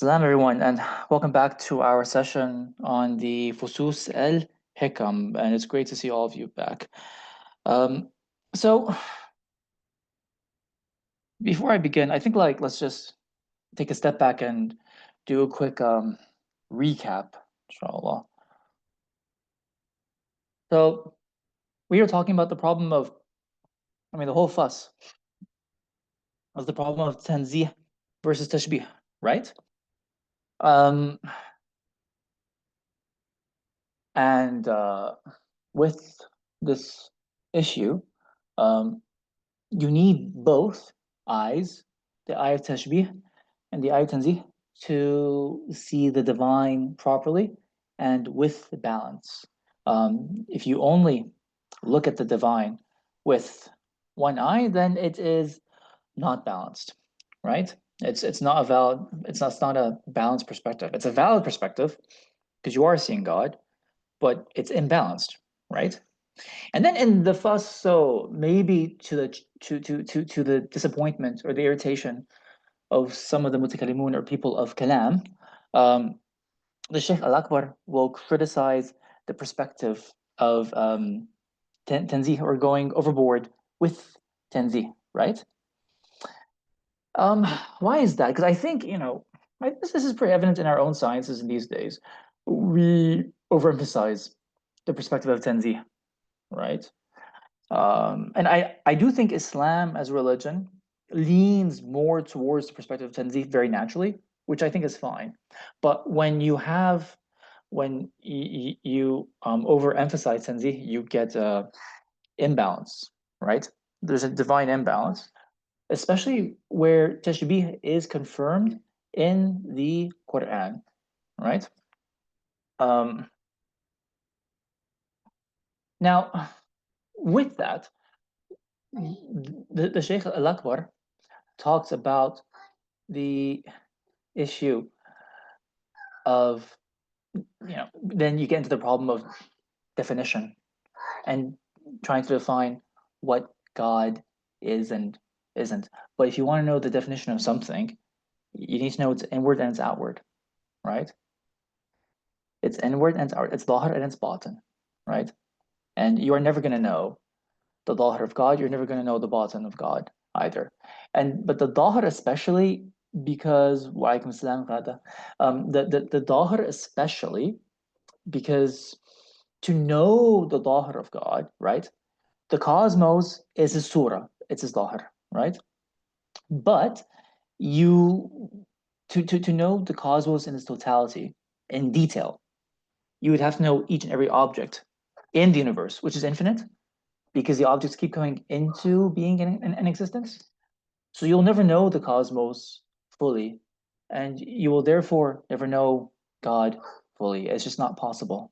Salam everyone, and welcome back to our session on the Fusus Al Hikam, and it's great to see all of you back. Um, so before I begin, I think let's just take a step back and do a quick recap, inshallah. So we are talking about the problem of, the whole fuss was the problem of tanzih versus tashbih, right? Um, and with this issue, um, you need both eyes, the eye of tashbih and the eye of tanzih, to see the divine properly and with balance. If you only look at the divine with one eye, then it is not balanced, right? It's not a valid, it's not a balanced perspective. It's a valid perspective because you are seeing God, but it's imbalanced, right? And then in the fuss, so maybe to the disappointment or the irritation of some of the mutakallimun or people of kalam, um, the Sheikh Al Akbar will criticize the perspective of tanzih, or going overboard with tanzih, right? Um, why is that? Because I think, this is pretty evident in our own sciences in these days. We overemphasize the perspective of tanzih, right? And I do think Islam as a religion leans more towards the perspective of tanzih very naturally, which I think is fine. But when you overemphasize tanzih, you get imbalance, right? There's a divine imbalance, especially where tashbih is confirmed in the Quran, right? Um, Now, with that, the Sheikh Al Akbar talks about the issue of, then you get into the problem of definition and trying to define what God is and isn't. But if you want to know the definition of something, you need to know it's inward and it's outward, right? It's inward and it's outward. It's Dhahir and it's Batin, right? And you are never going to know the Dhahir of God. You're never going to know the Batin of God either. But the Dhahir especially, because Walaikum Salam, the Dhahir especially, because to know the Dhahir of God, right? The cosmos is his surah, it's his Dhahir, right? But you to know the cosmos in its totality, in detail, you would have to know each and every object in the universe, which is infinite, because the objects keep coming into being in existence. So you'll never know the cosmos fully, and you will therefore never know God fully. It's just not possible.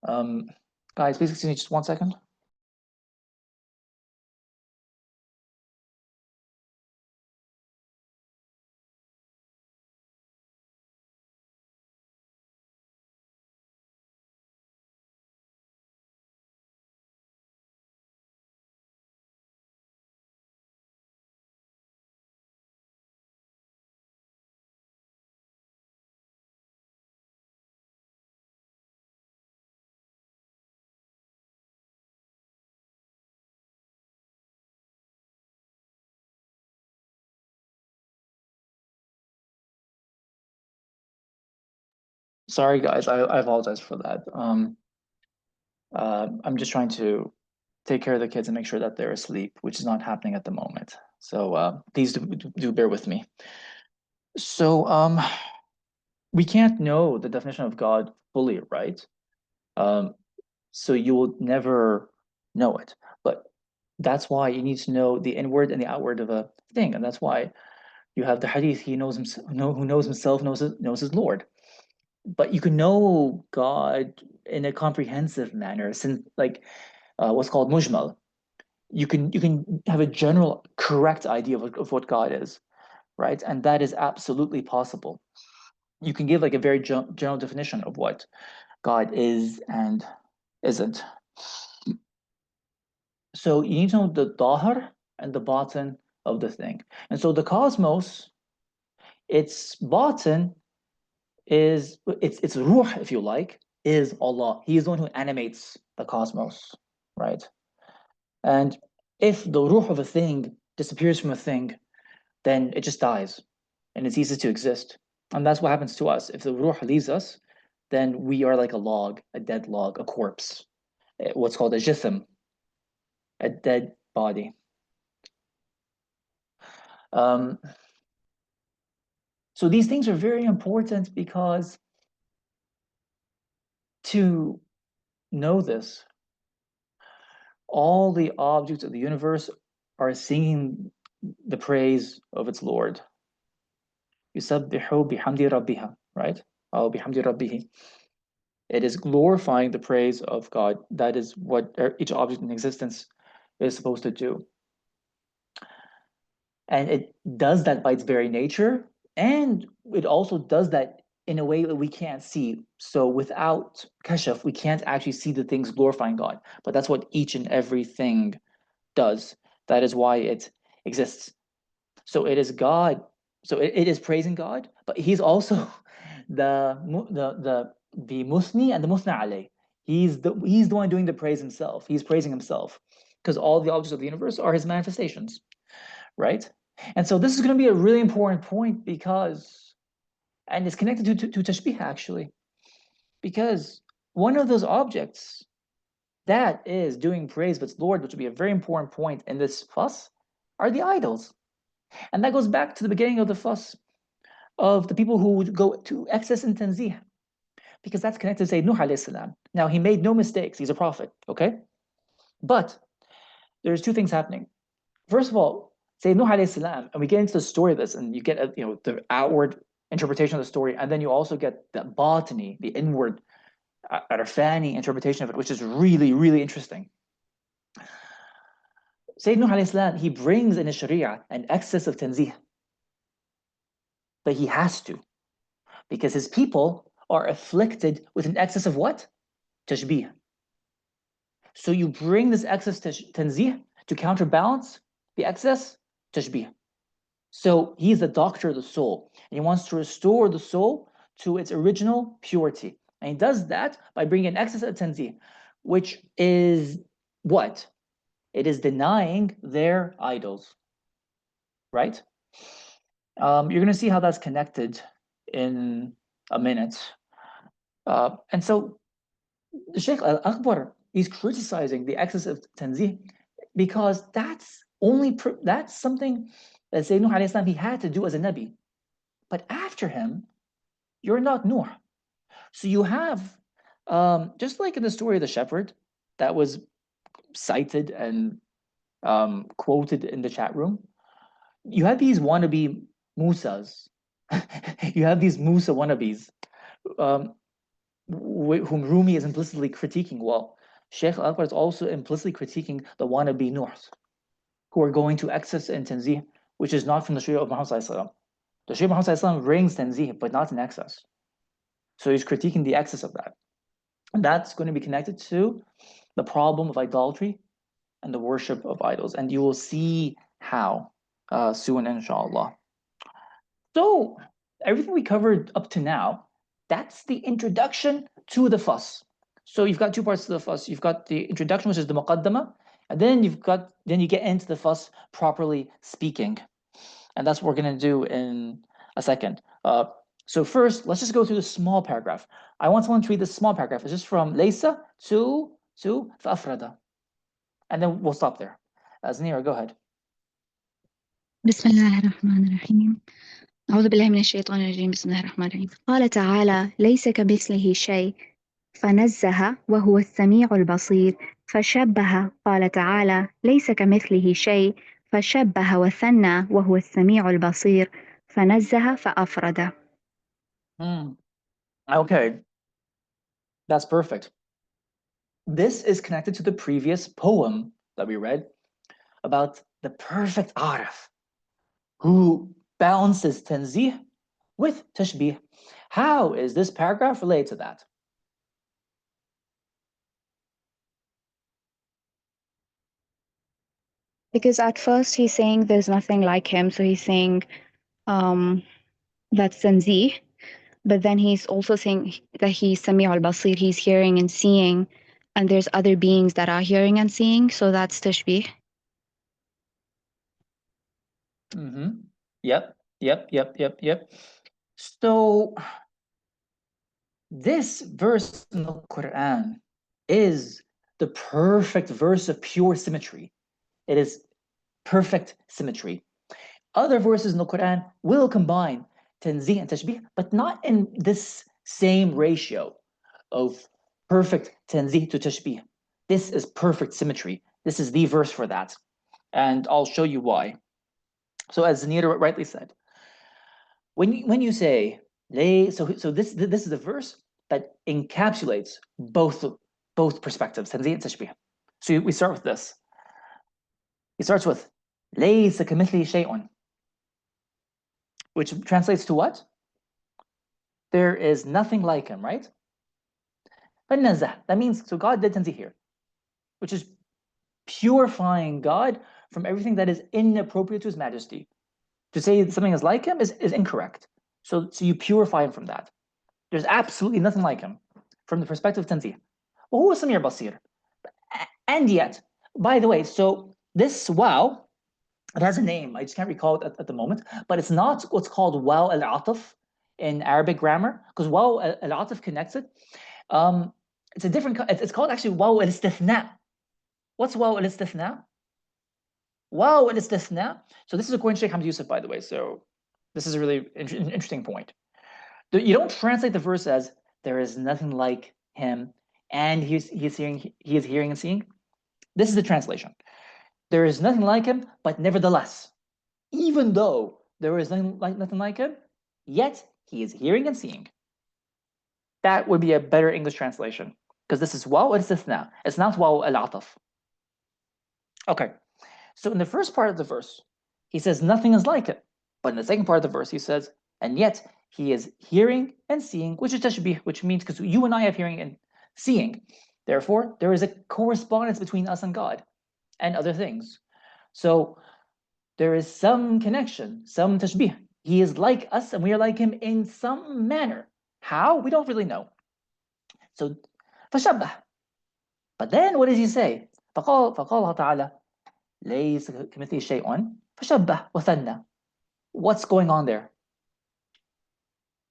Um, Guys, please excuse me just 1 second. Sorry, guys, I apologize for that. I'm just trying to take care of the kids and make sure that they're asleep, which is not happening at the moment. So please do bear with me. So we can't know the definition of God fully, right? Um, so you will never know it. But that's why you need to know the inward and the outward of a thing, and that's why you have the hadith. He knows himself. Who knows himself knows his Lord. But you can know God in a comprehensive manner, since what's called mujmal. You can have a general correct idea of what God is, right? And that is absolutely possible. You can give like a very general definition of what God is and isn't. So you need to know the Dhahir and the Batin of the thing. And so the cosmos its batin is, its ruh, if you like, is Allah. He is the one who animates the cosmos, right? And if the ruh of a thing disappears from a thing, then it just dies and it ceases to exist. And that's what happens to us. If the ruh leaves us, then we are like a log, a dead log, a corpse, what's called a jithm, a dead body. Um, so these things are very important because to know this, all the objects of the universe are singing the praise of its Lord. يُسَبِّحُ بِحَمْدِ رَبِّهَا, right? أو بِحَمْدِ رَبِّهِ. It is glorifying the praise of God. That is what each object in existence is supposed to do. And it does that by its very nature, and it also does that in a way that we can't see. So without kashaf, we can't actually see the things glorifying God. But that's what each and every thing does. That is why it exists. So it is God. So it is praising God, but He's also the musni and the musna alayh. He's the one doing the praise himself. He's praising himself because all the objects of the universe are His manifestations, right? And so this is going to be a really important point because, and it's connected to tashbih actually, because one of those objects that is doing praise of its Lord, which will be a very important point in this fuss, are the idols. And that goes back to the beginning of the fuss of the people who would go to excess in tanzih, because that's connected to Sayyid Nuh alayhi salam. Now, he made no mistakes. He's a prophet, okay? But there's two things happening. First of all, Sayyid Nuh alayhi salam, and we get into the story of this, and you get the outward interpretation of the story, and then you also get the batini, the inward, arfani interpretation of it, which is really, really interesting. Sayyid Nuh alayhi salam, he brings in his sharia an excess of tanzih, but he has to, because his people are afflicted with an excess of what? Tashbih. So you bring this excess tanzih to counterbalance the excess tashbih. So he's the doctor of the soul, and he wants to restore the soul to its original purity. And he does that by bringing an excess of tanzih, which is what? It is denying their idols, right? You're going to see how that's connected in a minute. And so the Sheikh Al-Akbar, he's criticizing the excess of tanzih because that's something that Sayyidina Nuh alayhi salam, he had to do as a Nabi. But after him, you're not Nuh. So you have, just like in the story of the shepherd that was cited and quoted in the chat room, you have these wannabe Musas. You have these Musa wannabes, whom Rumi is implicitly critiquing. Well, Sheikh Al-Akbar is also implicitly critiquing the wannabe Nuhs, who are going to excess in tanzih, which is not from the Sharia of Muhammad Sallallahu Alaihi Wasallam. The Sharia of Muhammad Sallallahu Alaihi Wasallam brings tanzih, but not in excess. So he's critiquing the excess of that. And that's going to be connected to the problem of idolatry and the worship of idols. And you will see how soon, inshallah. So everything we covered up to now, that's the introduction to the fuss. So you've got two parts to the fuss. You've got the introduction, which is the muqaddama, and then you get into the fuss properly speaking. And that's what we're going to do in a second. So first, let's just go through the small paragraph. I want someone to read this small paragraph. It's just from Laysa to فأفرد. And then we'll stop there. Zanira, go ahead. بسم الله الرحمن الرحيم. أعوذ بالله من الشيطان الرجيم. بسم الله الرحمن الرحيم. قال تعالى: ليس كمثله شيء فنزه وهو السميع البصير. فشبه. قال تعالى: ليس كمثله شيء فشبه وثنى وهو السميع البصير. فنزه فأفرد. Okay, that's perfect. This is connected to the previous poem that we read about the perfect arif who balances tanzih with tashbih. How is this paragraph related to that? Because at first he's saying there's nothing like him, so he's saying that's tanzih. But then he's also saying that he's Sami' al-Basir, he's hearing and seeing, and there's other beings that are hearing and seeing, so that's tashbih. Yep. So this verse in the Quran is the perfect verse of pure symmetry. It is perfect symmetry. Other verses in the Quran will combine tanzih and tashbih, but not in this same ratio of perfect tanzih to tashbih. This is perfect symmetry. This is the verse for that. And I'll show you why. So as Zanita rightly said, when you say so this is a verse that encapsulates both perspectives, tanzih and tashbih. So we start with this. He starts with ليس كمثله شيء, which translates to what? There is nothing like him, right? That means, so God did tanzih here, which is purifying God from everything that is inappropriate to his majesty. To say something is like him is incorrect. So you purify him from that. There's absolutely nothing like him from the perspective of tanzih. وهو سميع بصير. And yet, by the way, so this wow, it has a name. I just can't recall it at the moment, but it's not what's called wow al-ataf in Arabic grammar, because wow al-ataf connects it. It's a different, it's called actually wow al-istithna. What's wow al-istithna? Wow al-istithna. So this is according to Sheikh Hamd Yusuf, by the way. So this is a really interesting point. You don't translate the verse as there is nothing like him and he is hearing and seeing. This is the translation. There is nothing like him, but nevertheless, even though there is nothing like him, yet he is hearing and seeing. That would be a better English translation, because this is waw al-istithna. It's not waw al-ataf. Okay, so in the first part of the verse, he says nothing is like it. But in the second part of the verse, he says, and yet he is hearing and seeing, which is tashbih, which means because you and I have hearing and seeing. Therefore, there is a correspondence between us and God and other things. So there is some connection, some tashbih. He is like us and we are like him in some manner. How? We don't really know. So, فشبه. But then what does he say? فقال الله تعالى ليس كمثله شيء فشبه وثنى. What's going on there?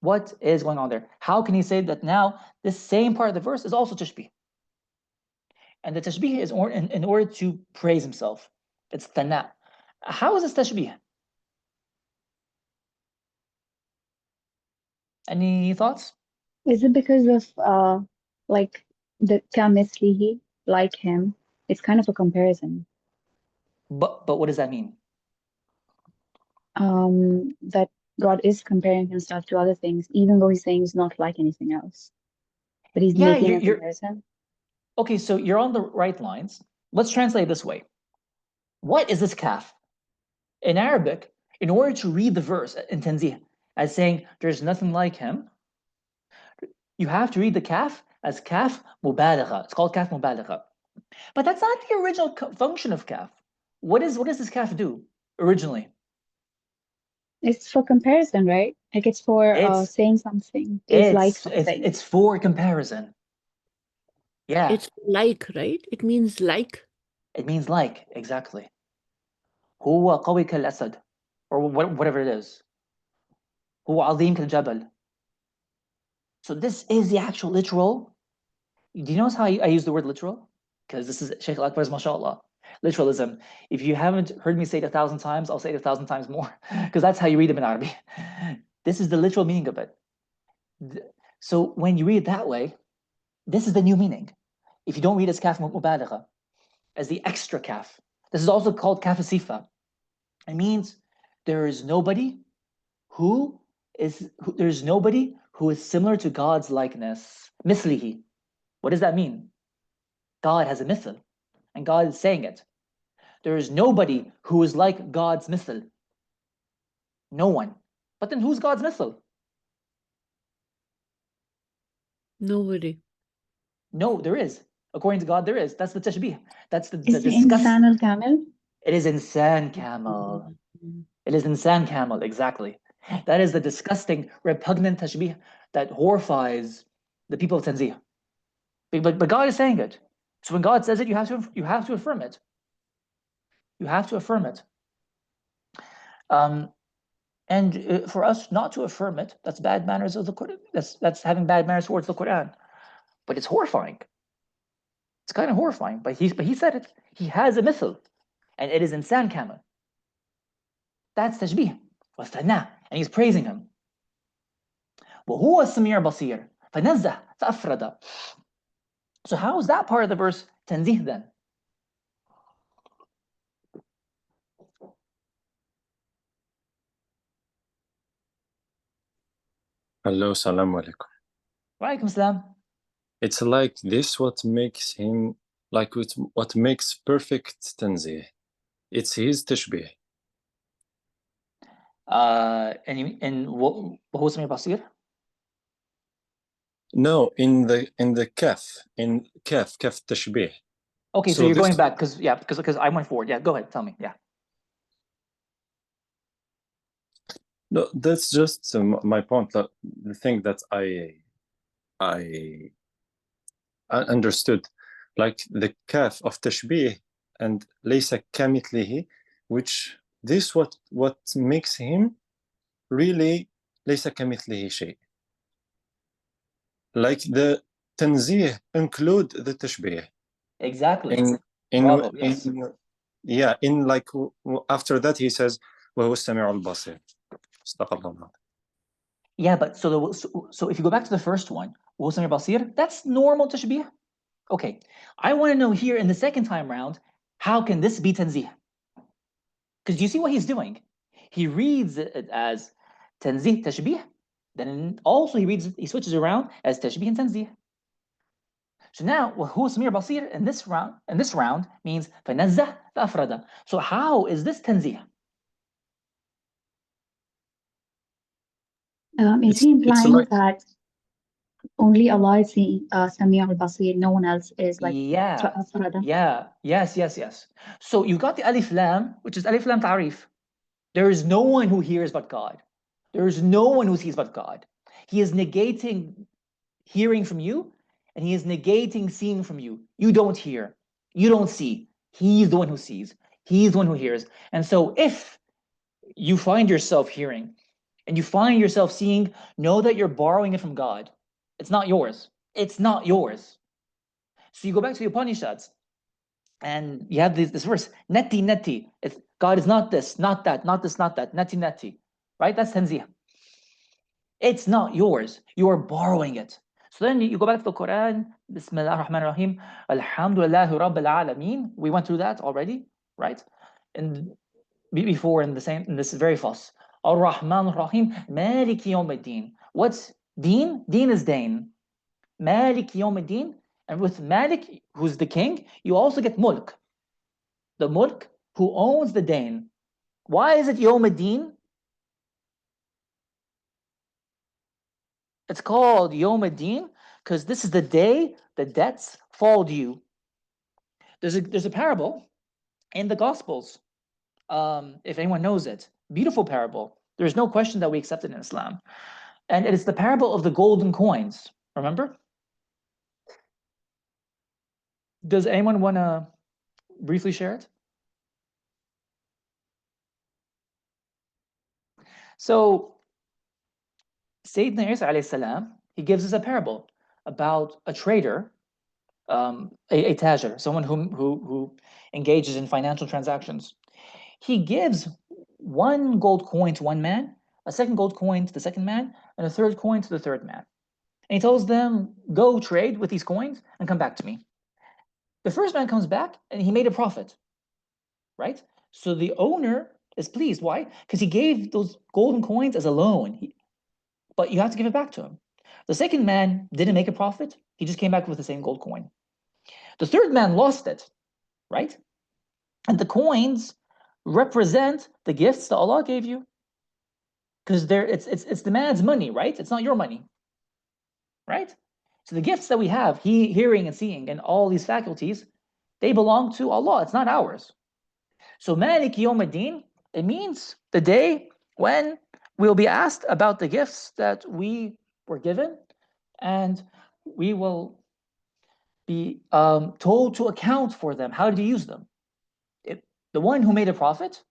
What is going on there? How can he say that now this same part of the verse is also tashbih? And the tashbih is in order to praise himself. It's thana. How is this tashbih? Any thoughts? Is it because of like the kamithlihi, like him? It's kind of a comparison. But what does that mean? That God is comparing himself to other things, even though he's saying he's not like anything else. But he's making a comparison. Okay, so you're on the right lines. Let's translate it this way. What is this kaf? In Arabic, in order to read the verse in tanzih as saying there's nothing like him, you have to read the kaf as kaf mubalagha. It's called kaf mubalagha. But that's not the original function of kaf. What does this kaf do originally? It's for comparison, right? Like it's for saying something is like something. It's for comparison. Yeah. It's like, right? It means like. It means like, exactly. هو قوي كالأسد, or whatever it is. هو عظيم كالجبل. So this is the actual literal. Do you notice how I use the word literal? Because this is Sheikh Al-Akbar's mashallah. Literalism. If you haven't heard me say it 1,000 times, I'll say it 1,000 times more, because that's how you read them in Arabic. This is the literal meaning of it. So when you read it that way, this is the new meaning. If you don't read as kaf mubalagha, as the extra kaf, this is also called kaf sifa. It means there is nobody who is similar to God's likeness. Mislihi. What does that mean? God has a mithl, and God is saying it. There is nobody who is like God's mithl. No one. But then who's God's mithl? Nobody. No, there is. According to God, there is. That's the tashbih. That's the insan al-kamil? It is insan kamil. It is insan kamil, exactly. That is the disgusting, repugnant tashbih that horrifies the people of Tanzih. But God is saying it. So when God says it, you have to affirm it. You have to affirm it. And for us not to affirm it, that's bad manners of the Quran. That's having bad manners towards the Quran. But it's horrifying. It's kind of horrifying. But he said it. He has a mithal, and it is insan kamil. That's tashbih. واستثناه, and he's praising him. وهو السميع البصير فنزه فأفرد. So how is that part of the verse tanzih then? Hello, salam alaikum. Wa alaikum salam. It's like this what makes him, like what makes perfect tanzih. It's his tashbih. And وهو السميع البصير. No, in the kaf, in kaf tashbih. Okay, so you're going back because I went forward. Yeah, go ahead, tell me. Yeah. No, that's just my point. The thing that I understood, like the kaf of tashbih and laysa kamithlihi, which this what makes him really laysa kamithlihi shay. Like the tanzih include the tashbih. Exactly. Bravo, yes. In like after that he says وهو السميع البصير. Yeah, but so if you go back to the first one, وهو السميع البصير, that's normal tashbih. Okay, I want to know here in the second time round, how can this be tanzih? Because you see what he's doing. He reads it as tanzih tashbih, then also he switches around as tashbih and tanzih. So now وهو السميع البصير in this round means فنزه فأفرد. So how is this tanzih? Is he implying that only Allah is the Sami' al-Basir, no one else is like Yes. So you got the alif lam, which is alif lam ta'rif. There is no one who hears but God. There is no one who sees but God. He is negating hearing from you, and he is negating seeing from you. You don't hear, you don't see. He's the one who sees. He's the one who hears. And so if you find yourself hearing and you find yourself seeing, know that you're borrowing it from God. It's not yours. It's not yours. So you go back to the Upanishads and you have this verse, neti. God is not this, not that, not this, not that, neti. Right? That's tanzih. It's not yours. You are borrowing it. So then you go back to the Quran, Bismillah ar-Rahman ar-Rahim, Alhamdulillahi Rabbil Alameen. We went through that already, right? And before in this is very false. Ar-Rahman ar-Rahim, Maliki Yawmiddin. What's deen? Deen is dain. Maliki Yawmiddin. And with Malik, who's the king, you also get mulk. The mulk who owns the dain. Why is it Yawmiddin? It's called Yawm ad-Din because this is the day the debts fall due. There's a parable in the Gospels, if anyone knows it. Beautiful parable. There's no question that we accept it in Islam. And it is the parable of the golden coins. Remember? Does anyone want to briefly share it? So, Sayyidina Isa alayhi salam, he gives us a parable about a trader, a tajir, someone who engages in financial transactions. He gives one gold coin to one man, a second gold coin to the second man, and a third coin to the third man. And he tells them, go trade with these coins and come back to me. The first man comes back and he made a profit, right? So the owner is pleased. Why? Because he gave those golden coins as a loan, but you have to give it back to him. The second man didn't make a profit. He just came back with the same gold coin. The third man lost it, right? And the coins represent the gifts that Allah gave you, because it's the man's money, right? It's not your money, right? So the gifts that we have, hearing and seeing and all these faculties, they belong to Allah. It's not ours. So Malik Yawm ad-Din, it means the day when we'll be asked about the gifts that we were given, and we will be told to account for them. How did you use them? The one who made a profit,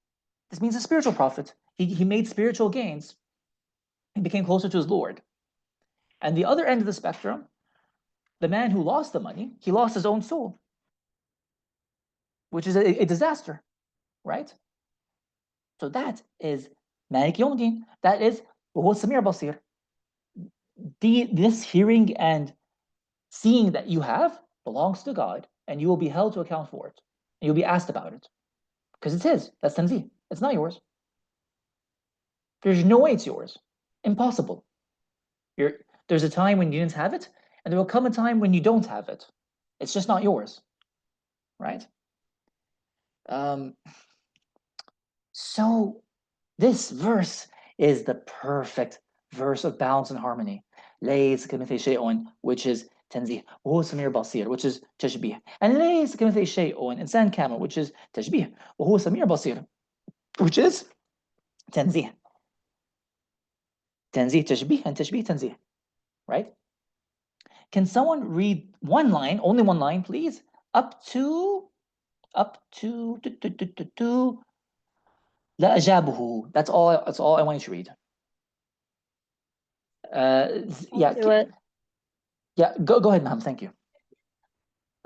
this means a spiritual profit. He made spiritual gains. He became closer to his Lord. And the other end of the spectrum, the man who lost the money, he lost his own soul, which is a disaster, right? So that is Malik Yawmuddin. That is وهو السميع البصير. This hearing and seeing that you have belongs to God, and you will be held to account for it. And you'll be asked about it. Because it's his. That's tanzih. It's not yours. There's no way it's yours. Impossible. There's a time when you didn't have it, and there will come a time when you don't have it. It's just not yours, right? So this verse is the perfect verse of balance and harmony. ليس كمثله شيء, which is تنزيه, وهو السميع البصير, which is تشبيه, and ليس كمثله شيء, إنسان كامل, which is تشبيه, وهو السميع البصير, which is تنزيه. تنزيه تشبيه and تشبيه تنزيه, right? Can someone read one line, only one line, please, up to لا أجابه. That's all I want you to read. Yeah, go ahead, ma'am. Thank you.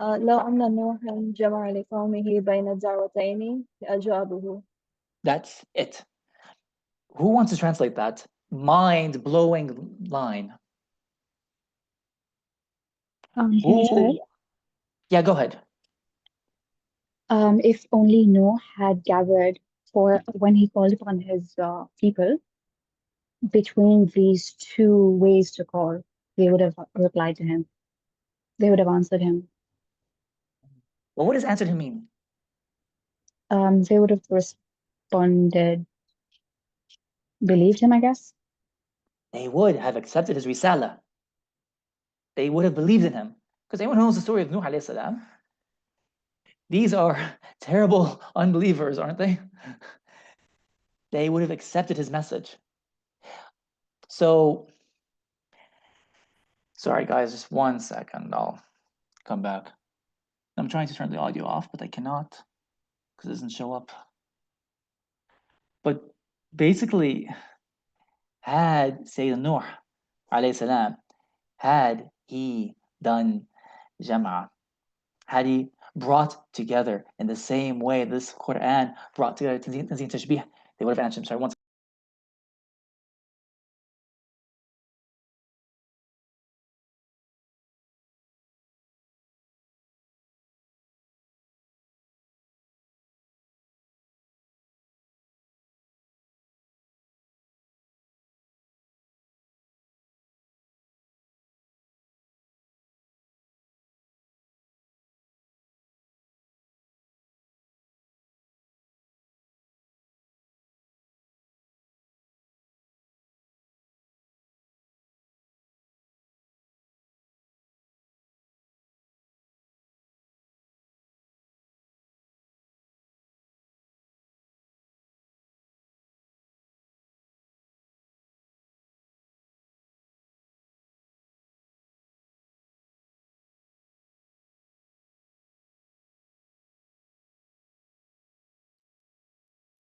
لو أن نوحا جمع لقومه بين الدعوتين لأجابه. That's it. Who wants to translate that mind-blowing line? Yeah, go ahead. If only Noah had gathered for when he called upon his people, between these two ways to call, they would have replied to him. They would have answered him. Well, what does answered him mean? They would have responded, believed him, I guess. They would have accepted his risala. They would have believed in him. Because anyone who knows the story of Nuh alayhi salam, these are terrible unbelievers, aren't they? They would have accepted his message. So, sorry guys, just 1 second, I'll come back. I'm trying to turn the audio off, but I cannot because it doesn't show up. But basically, had Sayyidina Nuh alayhi salam, had he done jam'a, had he brought together in the same way this Quran brought together tanzih tashbih, they would have answered him. Sorry, one second.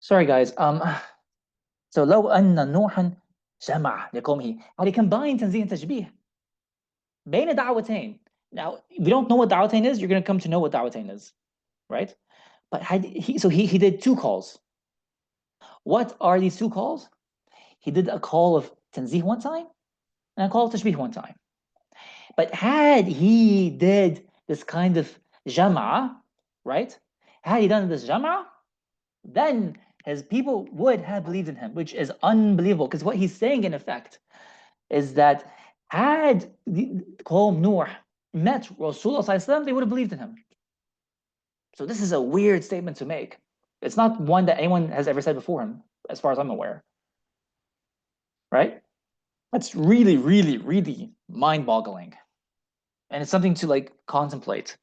Sorry guys, so لو أن نوحا جمع لقومه, how do you combine tanzih and tashbih? بين دعوتين. Now, if you don't know what da'watain is, you're going to come to know what da'watain is, right? But he did 2 calls. What are these 2 calls? He did a call of tanzih one time and a call of tashbih one time. But had he did this kind of jam'a, right? Had he done this jam'a, then his people would have believed in him, which is unbelievable. Because what he's saying, in effect, is that had the Qawm Nuh met Rasulullah, they would have believed in him. So this is a weird statement to make. It's not one that anyone has ever said before him, as far as I'm aware. Right? That's really, really, really mind-boggling. And it's something to like contemplate.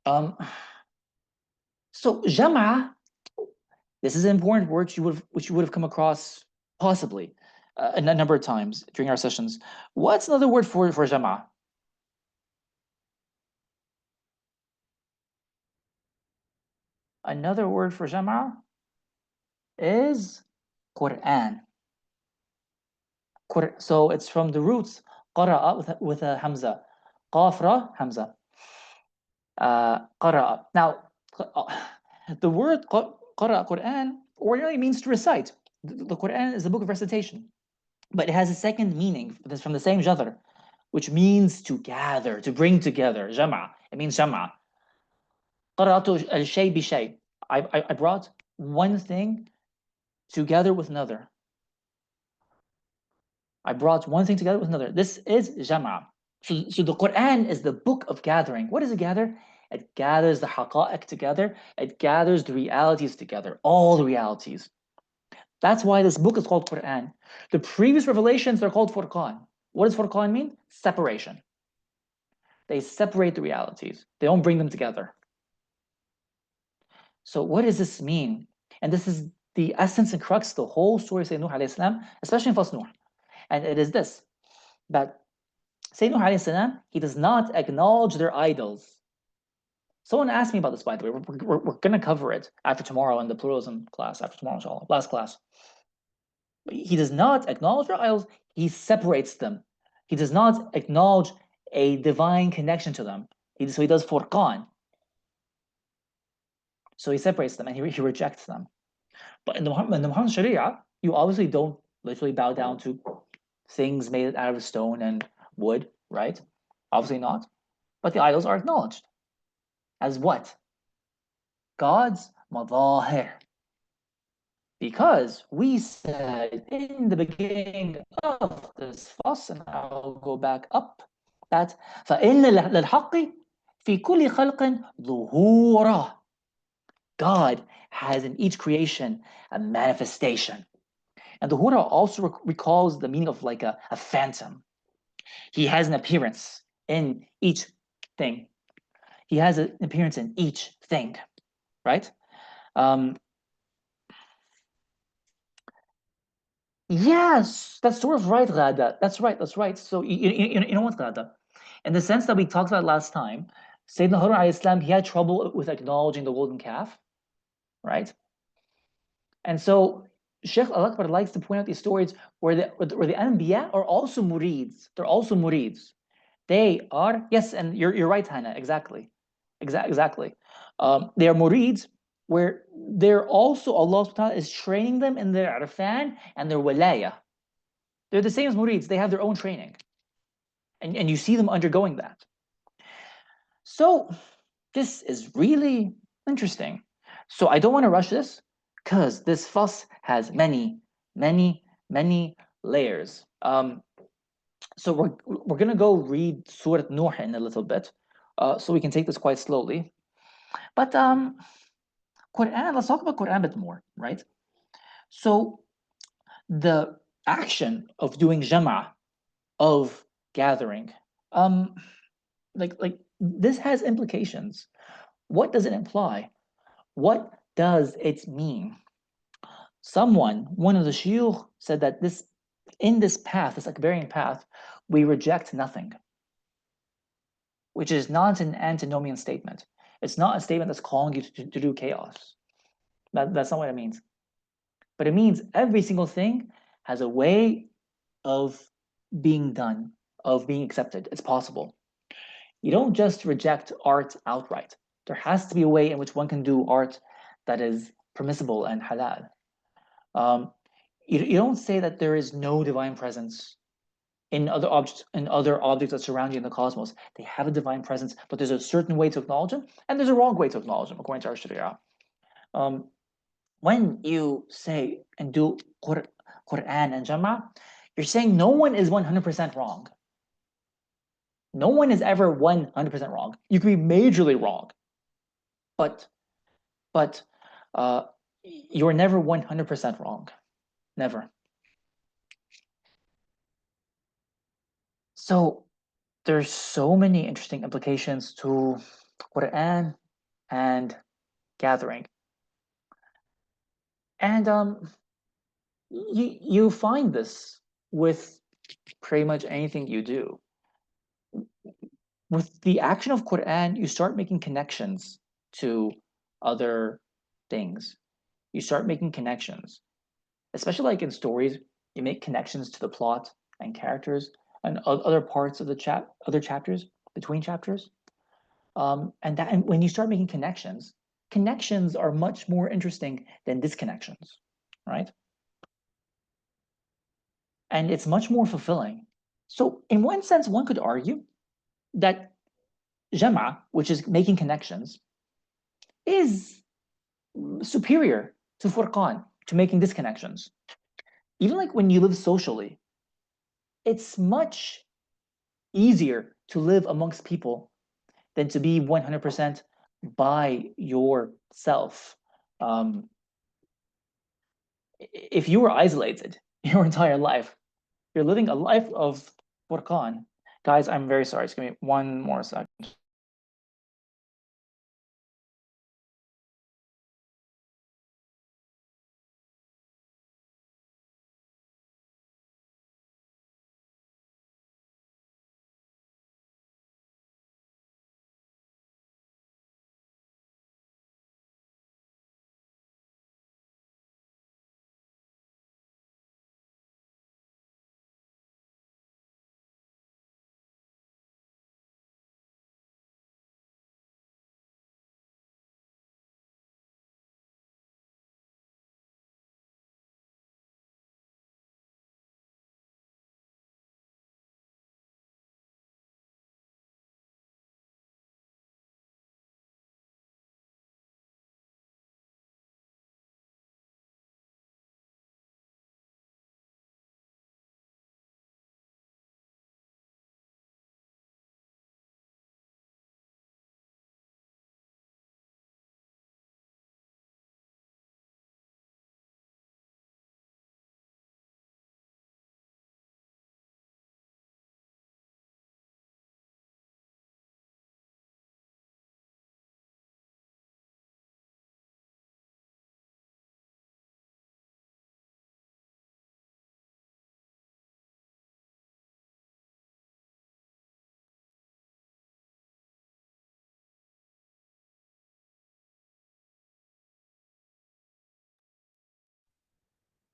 So jam'a, this is an important word which you would have come across possibly a number of times during our sessions. What's another word for jama'ah? Another word for jama'ah is Quran. So it's from the roots qara'a with a hamza. Qafra, hamza. Qara'a. Now, the word qara'a, Quran, ordinarily means to recite. The Quran is a book of recitation. But it has a second meaning that's from the same jadr, which means to gather, to bring together. Jama'. It means jama'. Qara'atu al-shay bi shay. I brought one thing together with another. I brought one thing together with another. This is jama'. So the Quran is the book of gathering. What does it gather? It gathers the haqa'iq together. It gathers the realities together, all the realities. That's why this book is called Quran. The previous revelations are called Furqan. What does Furqan mean? Separation. They separate the realities. They don't bring them together. So what does this mean? And this is the essence and crux of the whole story of Sayyidina Nuh alayhi salam, especially in Fas Nuh. And it is this, that Sayyidina Nuh alayhi salam, he does not acknowledge their idols. Someone asked me about this, by the way. We're going to cover it after tomorrow in the pluralism class, after tomorrow, inshallah, last class. He does not acknowledge their idols, he separates them. He does not acknowledge a divine connection to them. So he does furqan. So he separates them and he rejects them. But in the Muhammad Sharia, you obviously don't literally bow down to things made out of stone and wood, right? Obviously not. But the idols are acknowledged. As what? God's madahir. Because we said in the beginning of this fuss, and I'll go back up, that فَإِنَّ لِلْحَقِّ فِي كُلِّ خَلْقٍ ظُهُورًا. God has in each creation a manifestation. And the hura also recalls the meaning of like a phantom. He has an appearance in each thing. He has an appearance in each thing, right? Yes, that's sort of right, Ghada. That's right. So you know what, Ghada? In the sense that we talked about last time, Sayyidina Harun alayhi salam, he had trouble with acknowledging the golden calf, right? And so Sheikh Al-Akbar likes to point out these stories where the Anbiya are also murids. They're also murids. They are, yes, and you're right, Hannah, exactly. Exactly. They are murids where they're also, Allah subhanahu wa ta'ala is training them in their arfan and their walaya. They're the same as murids. They have their own training. And you see them undergoing that. So this is really interesting. So I don't want to rush this because this fuss has many layers. So we're gonna go read Surah Nuh in a little bit, so we can take this quite slowly. But Quran, let's talk about Quran a bit more, right? So the action of doing jama'ah, of gathering, like this has implications. What does it imply? What does it mean? One of the shuyukh said that in this path, this Akbarian path, we reject nothing, which is not an antinomian statement. It's not a statement that's calling you to do chaos. That's not what it means. But it means every single thing has a way of being done, of being accepted. It's possible. You don't just reject art outright. There has to be a way in which one can do art that is permissible and halal. You don't say that there is no divine presence in other objects that surround you in the cosmos. They have a divine presence, but there's a certain way to acknowledge them, and there's a wrong way to acknowledge them, according to our Sharia. When you say and do Quran and Jama'ah, you're saying no one is 100% wrong. No one is ever 100% wrong. You can be majorly wrong, but you're never 100% wrong. Never. So there's so many interesting implications to Quran and gathering. And you find this with pretty much anything you do. With the action of Quran, you start making connections to other things. You start making connections, especially like in stories. You make connections to the plot and characters and other parts of the other chapters, between chapters. And when you start making connections, connections are much more interesting than disconnections, right? And it's much more fulfilling. So in one sense, one could argue that Jama, which is making connections, is superior to Furqan, to making disconnections. Even like when you live socially, it's much easier to live amongst people than to be 100% by yourself. If you were isolated your entire life, you're living a life of Furqan. Guys, I'm very sorry. Just give me one more second.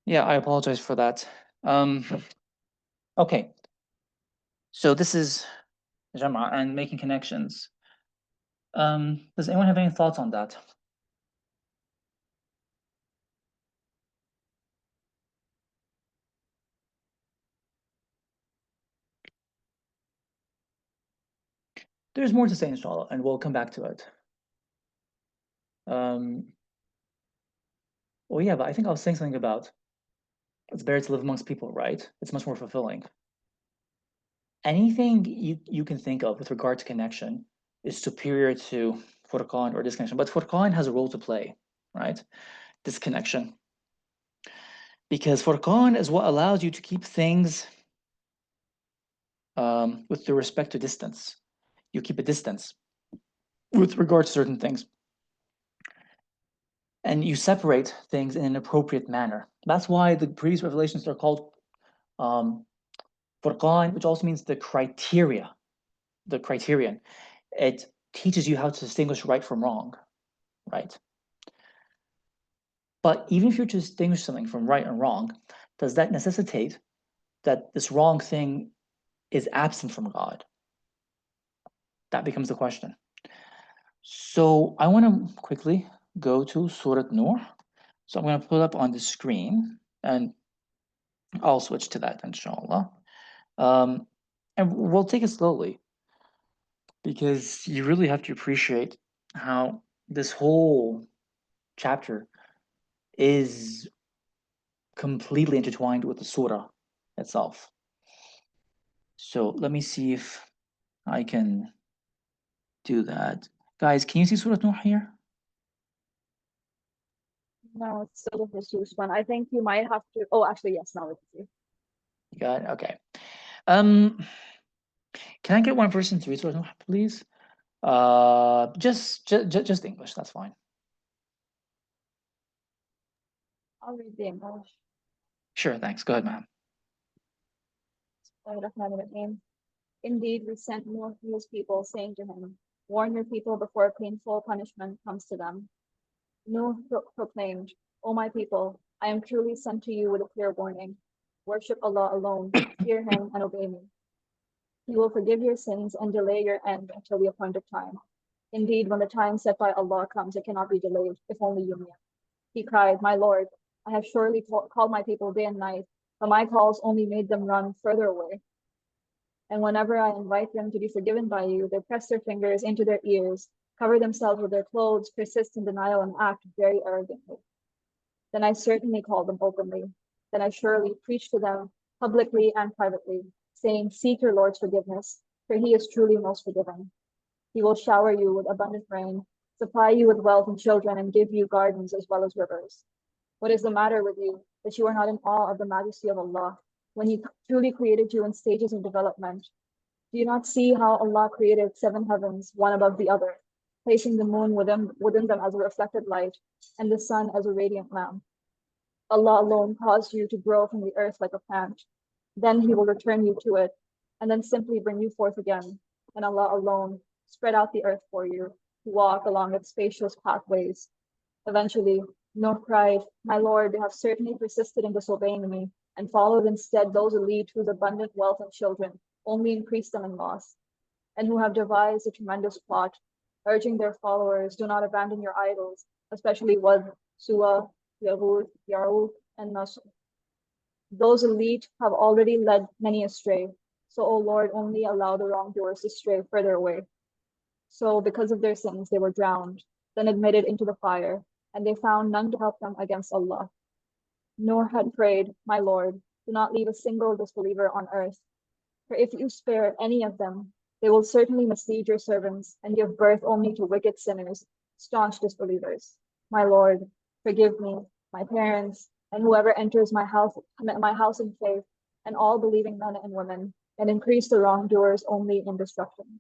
Yeah, I apologize for that. Okay. So this is Jama and making connections. Does anyone have any thoughts on that? There's more to say, inshallah, and we'll come back to it. Well, yeah, but I think I was saying something about it's better to live amongst people, right? It's much more fulfilling. Anything you can think of with regard to connection is superior to Furqan or disconnection. But Furqan has a role to play, right? Disconnection. Because Furqan is what allows you to keep things with the respect to distance. You keep a distance with regard to certain things. And you separate things in an appropriate manner. That's why the previous revelations are called Furqan, which also means the criterion. It teaches you how to distinguish right from wrong, right? But even if you're to distinguish something from right and wrong, does that necessitate that this wrong thing is absent from God? That becomes the question. So I want to quickly go to Surah Nur. So I'm going to put up on the screen, and I'll switch to that, inshallah. And we'll take it slowly, because you really have to appreciate how this whole chapter is completely intertwined with the surah itself. So let me see if I can do that. Guys, can you see Surah Nuh here? No, it's still the Fusus one. I think you might have to. Oh, actually, yes. Now we can see. You got it? Okay. Can I get one person to read Surah Nuh, please? Just English. That's fine. I'll read the English. Sure, thanks. Go ahead, ma'am. Indeed, we sent Noah to his people, saying to him, warn your people before a painful punishment comes to them. Noah proclaimed, O my people, I am truly sent to you with a clear warning. Worship Allah alone, fear him, and obey me. He will forgive your sins and delay your end until the appointed time. Indeed, when the time set by Allah comes, it cannot be delayed, if only you knew. He cried, my Lord, I have surely called my people day and night, but my calls only made them run further away. And whenever I invite them to be forgiven by you, they press their fingers into their ears, cover themselves with their clothes, persist in denial, and act very arrogantly. Then I certainly call them openly. Then I surely preach to them publicly and privately, saying, seek your Lord's forgiveness, for he is truly most forgiving. He will shower you with abundant rain, supply you with wealth and children, and give you gardens as well as rivers. What is the matter with you, that you are not in awe of the majesty of Allah, when he truly created you in stages of development? Do you not see how Allah created 7 heavens, one above the other, placing the moon within them as a reflected light, and the sun as a radiant lamp? Allah alone caused you to grow from the earth like a plant. Then he will return you to it, and then simply bring you forth again. And Allah alone spread out the earth for you, to walk along its spacious pathways. Eventually, Noah cried, my Lord, they have certainly persisted in disobeying me, and followed instead those elite whose abundant wealth and children only increased them in loss, and who have devised a tremendous plot, urging their followers, do not abandon your idols, especially Wad, Suwa, Yahud, Yaruk, and Nasr. Those elite have already led many astray, so, O Lord, only allow the wrongdoers to stray further away. So, because of their sins, they were drowned, then admitted into the fire, and they found none to help them against Allah. Noah had prayed, my Lord, do not leave a single disbeliever on earth, for if you spare any of them, they will certainly mislead your servants and give birth only to wicked sinners, staunch disbelievers. My Lord, forgive me, my parents, and whoever enters my house in faith, and all believing men and women, and increase the wrongdoers only in destruction.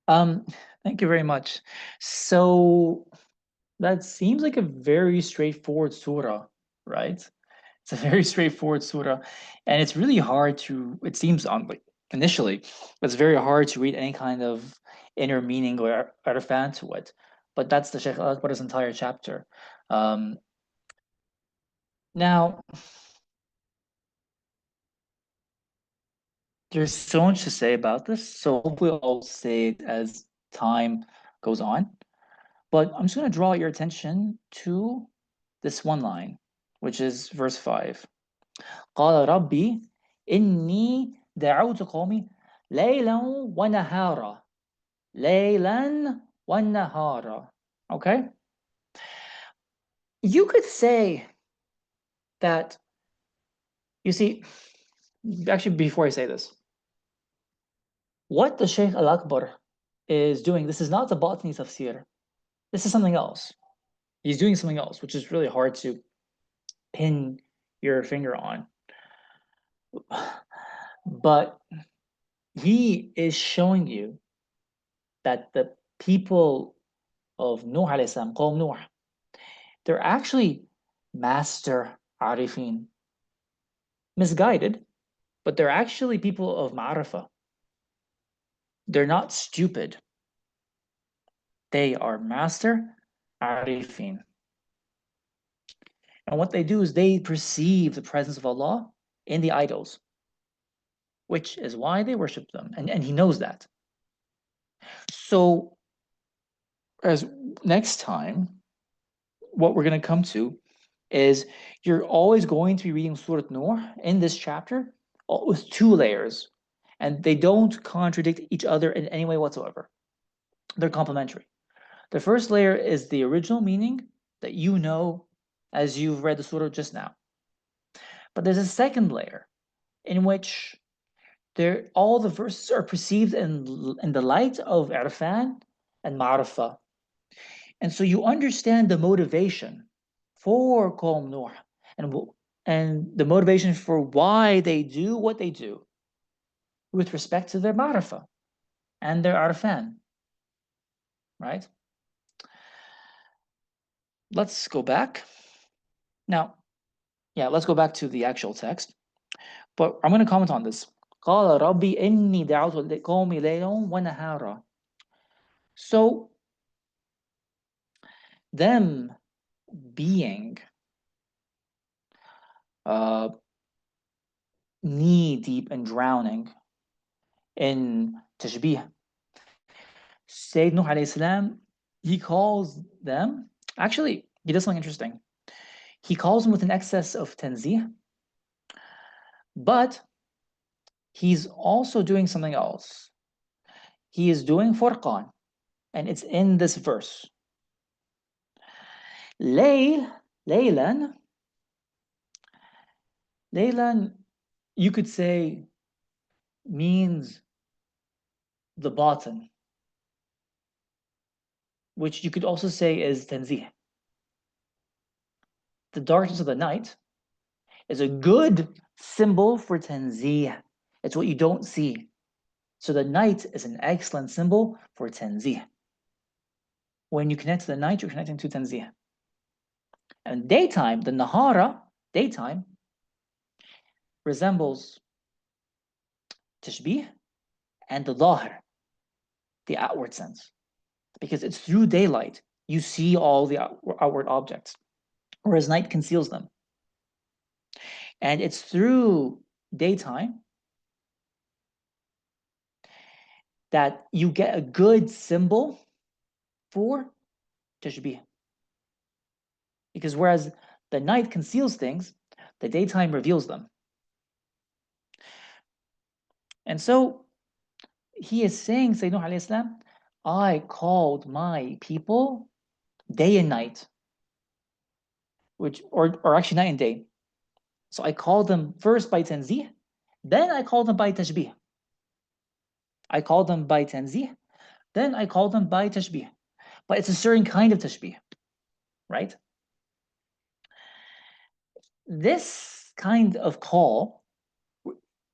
Thank you very much. So that seems like a very straightforward surah, right? It's a very straightforward surah, and it's really hard to, it seems on like initially, it's very hard to read any kind of inner meaning or arfan to it. But that's the Shaykh al-Akbar's entire chapter. Now, there's so much to say about this, so hopefully I'll say it as time goes on. But I'm just going to draw your attention to this one line, which is verse 5. قال ربي إني دعوت قومي ليلا ونهارا ليلا ونهارا. Okay? You could say that, you see, actually before I say this, what the Shaykh al-Akbar is doing, this is not the Batni tafsir. This is something else. He's doing something else, which is really hard to pin your finger on. But he is showing you that the people of Nuh alayhi salam, Qawm Nuh, they're actually master arifin. Misguided, but they're actually people of ma'rifah. They're not stupid. They are master arifin. And what they do is they perceive the presence of Allah in the idols, which is why they worship them. And he knows that. So, as next time, what we're going to come to is you're always going to be reading Surah Nur in this chapter with 2 layers, and they don't contradict each other in any way whatsoever. They're complementary. The first layer is the original meaning that you know as you've read the surah just now. But there's a second layer in which all the verses are perceived in the light of irfan and ma'rifah. And so you understand the motivation for Qawm Nuh and the motivation for why they do what they do with respect to their ma'rifah and their arfan, right? Let's go back. Now, Yeah, let's go back to the actual text. But I'm going to comment on this. قال ربي إني دعوت لقومي ليلا ونهارا. So them being knee deep and drowning in tashbih, Sayyid Nuh alayhi salam, he calls them, actually, he does something interesting. He calls them with an excess of tanzih, but he's also doing something else. He is doing furqan, and it's in this verse. Laylan, you could say, means the batin, which you could also say is tanzih. The darkness of the night is a good symbol for tanzih. It's what you don't see. So the night is an excellent symbol for tanzih. When you connect to the night, you're connecting to tanzih. And daytime, the nahara, daytime, resembles tashbih and the dhahir, the outward sense. Because it's through daylight you see all the outward objects, whereas night conceals them. And it's through daytime that you get a good symbol for tashbih. Because whereas the night conceals things, the daytime reveals them. And so he is saying, Sayyidina alayhi salam, I called my people day and night, or actually night and day. So I called them first by tanzih, then I called them by tashbih. I called them by tanzih, then I called them by tashbih. But it's a certain kind of tashbih, right? This kind of call,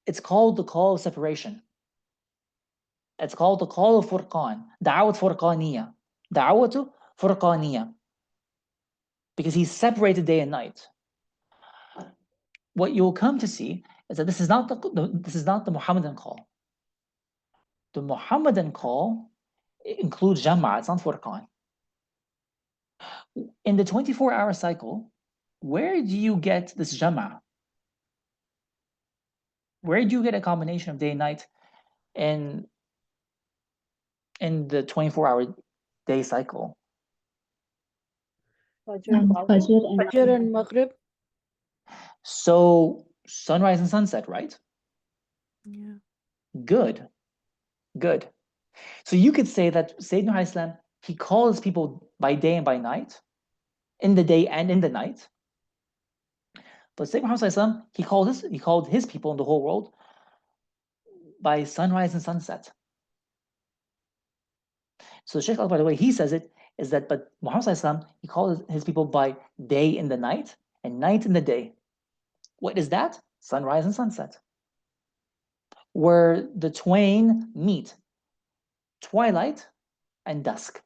it's called the call of separation. It's called the call of furqan, da'wat furqaniyya, da'watu furqaniyya, because he's separated day and night. What you'll come to see is that this is not the Muhammadan call. The Muhammadan call includes jam'a, it's not furqan. In the 24-hour cycle, where do you get this jam'a? Where do you get a combination of day and night in the 24-hour day cycle? Fajr and Maghrib. So sunrise and sunset, right? Yeah. Good. So you could say that Sayyidina Islam, he calls people by day and by night, in the day and in the night. But Sayyidina Muhammad, he called his people in the whole world by sunrise and sunset. So Shaykh by the way he says it is that, but Muhammad he called his people by day in the night and night in the day. What is that? Sunrise and sunset, where the twain meet, twilight and dusk.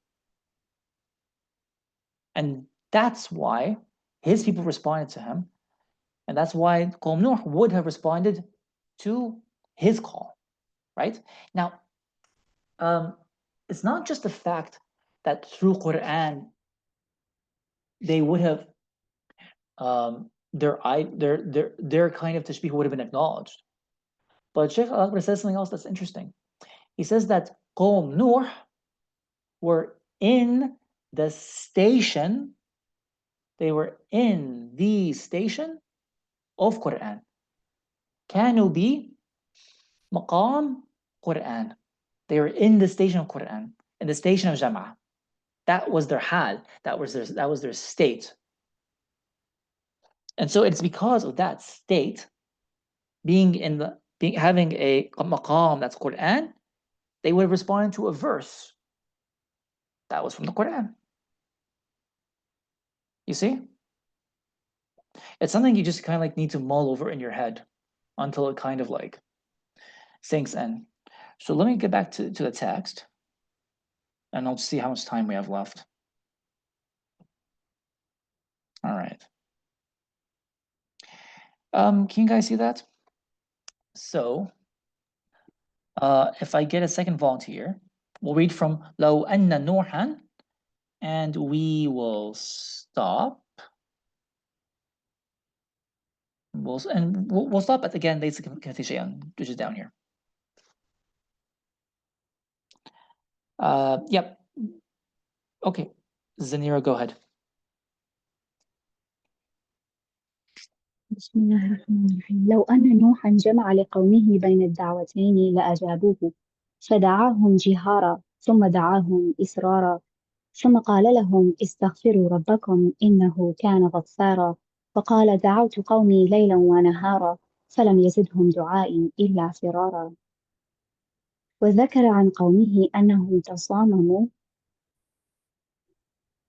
And that's why his people responded to him, and that's why Qawm Nuh would have responded to his call, right? Now, it's not just the fact that through Quran they would have their kind of tashbih would have been acknowledged. But Shaykh Al-Akbar says something else that's interesting. He says that Qawm Nuh were in the station, they were in the station of Quran. كانوا بي مقام Quran. They were in the station of Quran, in the station of Jama'ah. That was their hal, that was their state. And so it's because of that state, having a maqam that's Quran, they would respond to a verse that was from the Quran. You see? It's something you just kind of like need to mull over in your head until it kind of like sinks in. So let me get back to the text, and I'll see how much time we have left. All right. Can you guys see that? So, if I get a second volunteer, we'll read from لو أن نوحا, and we will stop. We'll stop at again ليس كمثله شيء, which is down here. Yep. Okay, Zanira, go ahead. بسم الله الرحمن الرحيم. لو أن نوحا جمع لقومه بين الدعوتين لأجابوه، فدعاهم جهارا ثم دعاهم إسرارا، ثم قال لهم استغفروا ربكم إنه كان غفارا، فقال دعوت قومي ليلا ونهارا فلم يزدهم دعائي إلا فرارا. وذكر عن قومه أنهم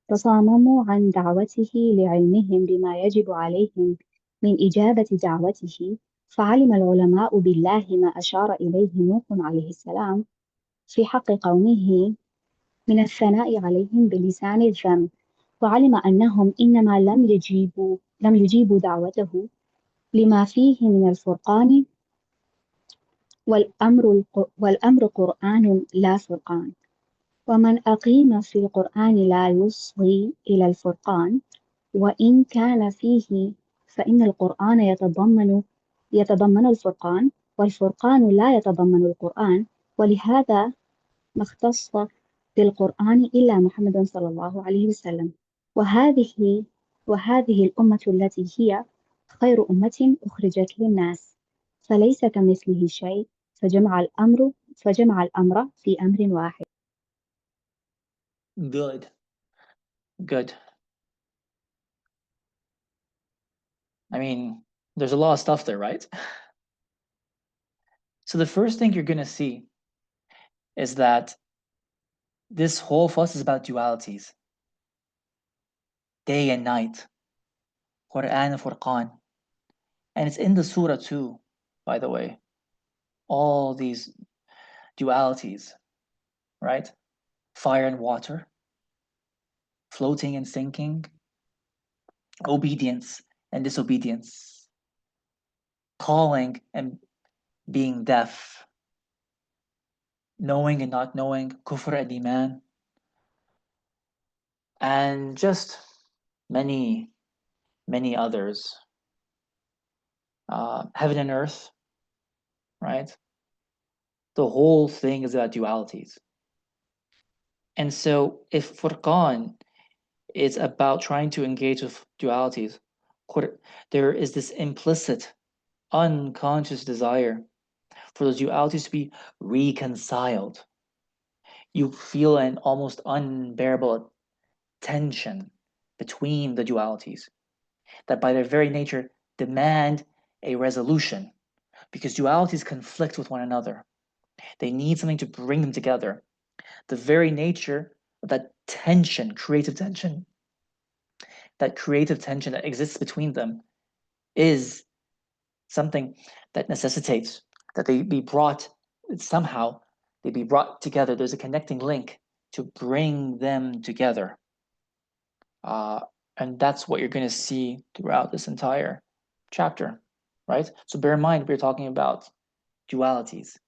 تصامموا عن دعوته لعلمهم بما يجب عليهم من إجابة دعوته، فعلم العلماء بالله ما أشار إليه نوح عليه السلام في حق قومه من الثناء عليهم بلسان الذم، وعلم أنهم إنما لم يجيبوا دعوته لما فيه من الفرقان، والأمر قرآن لا فرقان، ومن أقيم في القرآن لا يصغي إلى الفرقان، وإن كان فيه فإن القرآن يتضمن الفرقان، والفرقان لا يتضمن القرآن، ولهذا ما اختص بالقرآن إلا محمد صلى الله عليه وسلم. وهذه الأمة التي هي خير أمة أخرجت للناس، فليس كمثله شيء، فجمع الأمر في أمر واحد. Good. I mean, there's a lot of stuff there, right? So the first thing you're going to see is that this whole fuss is about dualities. Day and night. Quran and Furqan. And it's in the surah too, by the way. All these dualities, right? Fire and water, floating and sinking, obedience and disobedience, calling and being deaf, knowing and not knowing, kufr and iman, and just many, many others. Heaven and earth, right? The whole thing is about dualities. And so if Furqan is about trying to engage with dualities, there is this implicit, unconscious desire for those dualities to be reconciled. You feel an almost unbearable tension between the dualities that by their very nature demand a resolution, because dualities conflict with one another. They need something to bring them together. The very nature of that tension, creative tension that exists between them is something that necessitates that they be brought together. There's a connecting link to bring them together. And that's what you're going to see throughout this entire chapter, right? So bear in mind, we're talking about dualities.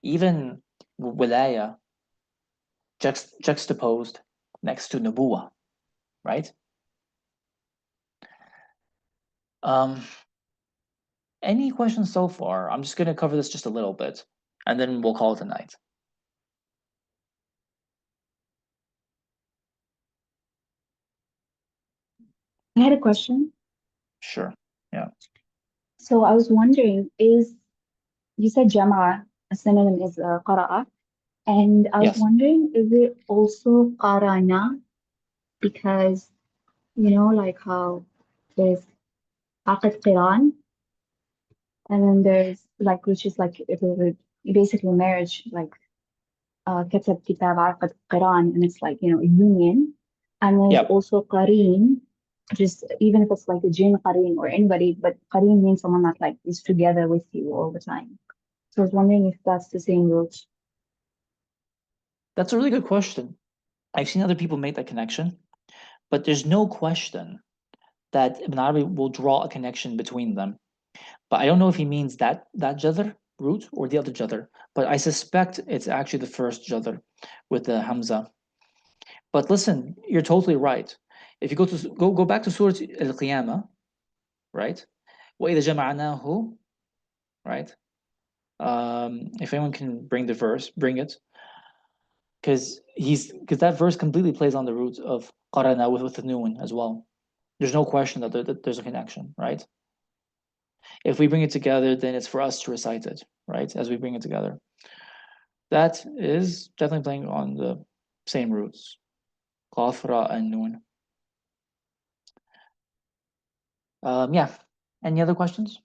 Even wilaya juxtaposed next to nubuwa, right? Any questions so far? I'm just going to cover this just a little bit, and then we'll call it a night. I had a question. Sure. Yeah. So I was wondering, you said Jama'a, a synonym is qara'a, and I was Yes. wondering, is it also qarana? Because, like how there's aqid qiran, and then there's like, which is like basically marriage, like katab kitab aqid qiran, and it's like, a union. And there's also qareen, just even if it's like a jinn qareen or anybody, but qareen means someone that like is together with you all the time. So I was wondering if that's the same root. That's a really good question. I've seen other people make that connection, but there's no question that Ibn Arabi will draw a connection between them. But I don't know if he means that jadr root or the other jadr, but I suspect it's actually the first jadr with the hamza. But listen, you're totally right. If you go back to Surah Al-Qiyamah, right? وَإِذَا جَمَعْنَاهُ, right? If anyone can bring the verse, bring it. Because that verse completely plays on the roots of qarana with the new one as well. There's no question that there's a connection, right? If we bring it together, then it's for us to recite it, right? As we bring it together. That is definitely playing on the same roots. Qaf, ra, and nun. Yeah. Any other questions?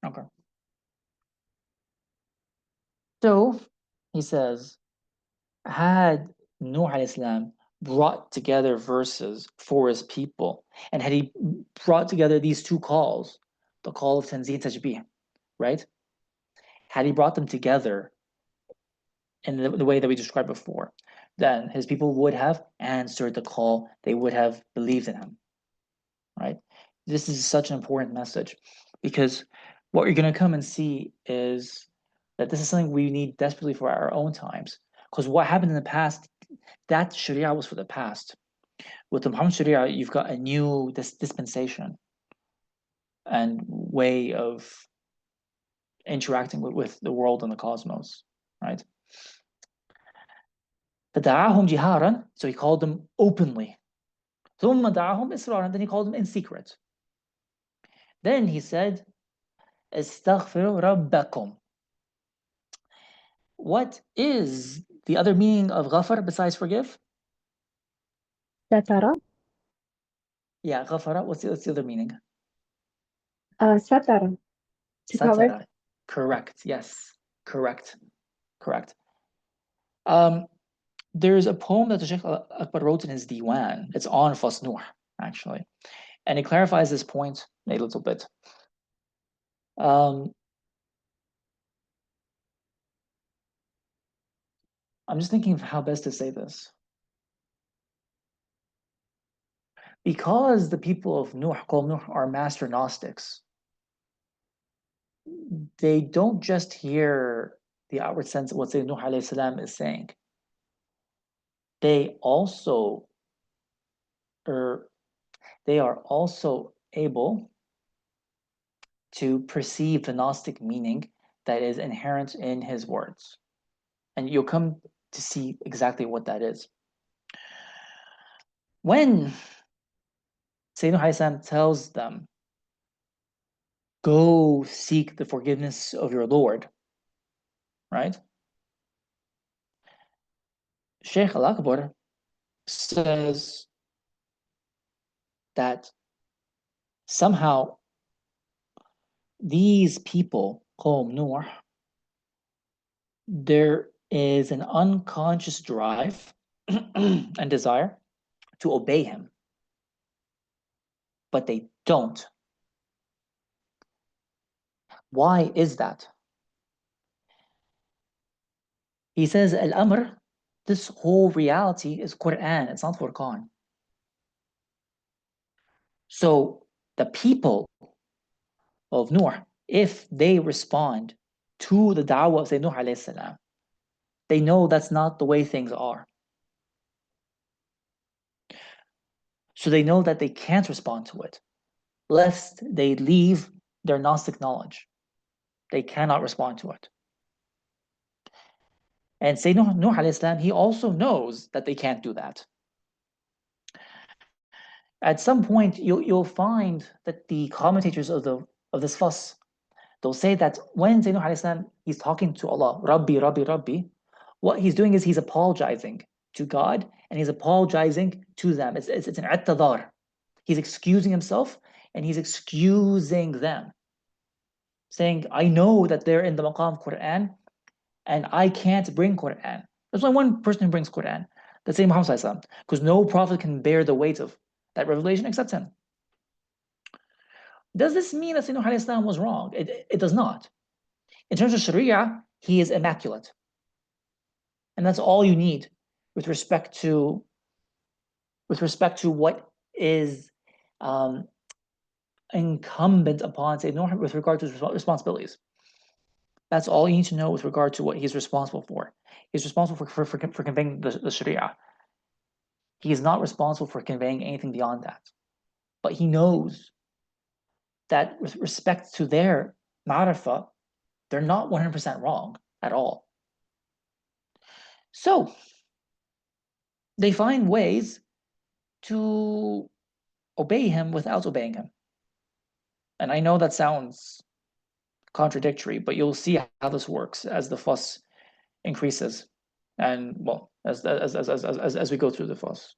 Okay. So he says, had Nuh alayhi salam brought together verses for his people, and had he brought together these two calls, the call of Tanzih Tajbih, right? Had he brought them together in the way that we described before, then his people would have answered the call, they would have believed in him, right? This is such an important message, because what you're going to come and see is that this is something we need desperately for our own times. Because what happened in the past, that Sharia was for the past. With the Muhammad Sharia, you've got a new dispensation and way of interacting with the world and the cosmos, right? فَدَعَاهُمْ جِهَارًا, so he called them openly. ثُمَّ دَعَاهُمْ إِسْرَارًا, then he called them in secret. Then he said, استغفروا ربكم. What is the other meaning of ghafar besides forgive? ستر. Yeah, ghafara. What's the other meaning? ستر. To cover. Satara. Correct. Yes. Correct. There's a poem that the Sheikh Akbar wrote in his Diwan. It's on Fas Nuh, actually. And it clarifies this point a little bit. I'm just thinking of how best to say this. Because the people of Nuh, Qawm Nuh, are master Gnostics, they don't just hear the outward sense of what Sayyidina Nuh alayhi salam is saying. They are also able to perceive the Gnostic meaning that is inherent in his words. And you'll come to see exactly what that is. When Sayyidina Haytham tells them, go seek the forgiveness of your Lord, right? Sheikh Al-Akbar says that somehow these people, Qawm Nuh, there is an unconscious drive and desire to obey him, but they don't. Why is that? He says, Al-Amr, this whole reality is Quran, it's not Furqan. So the people of Nuh, if they respond to the da'wah of Sayyidina Nuh alayhi salam, they know that's not the way things are. So they know that they can't respond to it, lest they leave their Gnostic knowledge. They cannot respond to it. And Sayyidina Nuh alayhi salam, he also knows that they can't do that. At some point, you'll find that the commentators of this fuss, they'll say that when Sayyidina alayhi salam, he's talking to Allah, Rabbi, Rabbi, Rabbi, what he's doing is he's apologizing to God and he's apologizing to them. It's an i'tadar. He's excusing himself and he's excusing them, saying, I know that they're in the maqam Quran and I can't bring Quran. There's only one person who brings Quran, the same Muhammad, because no prophet can bear the weight of that revelation except him. Does this mean that Sayyidina Islam was wrong? It does not. In terms of Sharia, he is immaculate. And that's all you need with respect to with respect to what is incumbent upon Sayyidina Nuh with regard to his responsibilities. That's all you need to know with regard to what he's responsible for. He's responsible for conveying the Sharia. He is not responsible for conveying anything beyond that. But he knows that with respect to their ma'rifah, they're not 100% wrong at all. So they find ways to obey him without obeying him. And I know that sounds contradictory, but you'll see how this works as the fuss increases, and well, as we go through the fuss,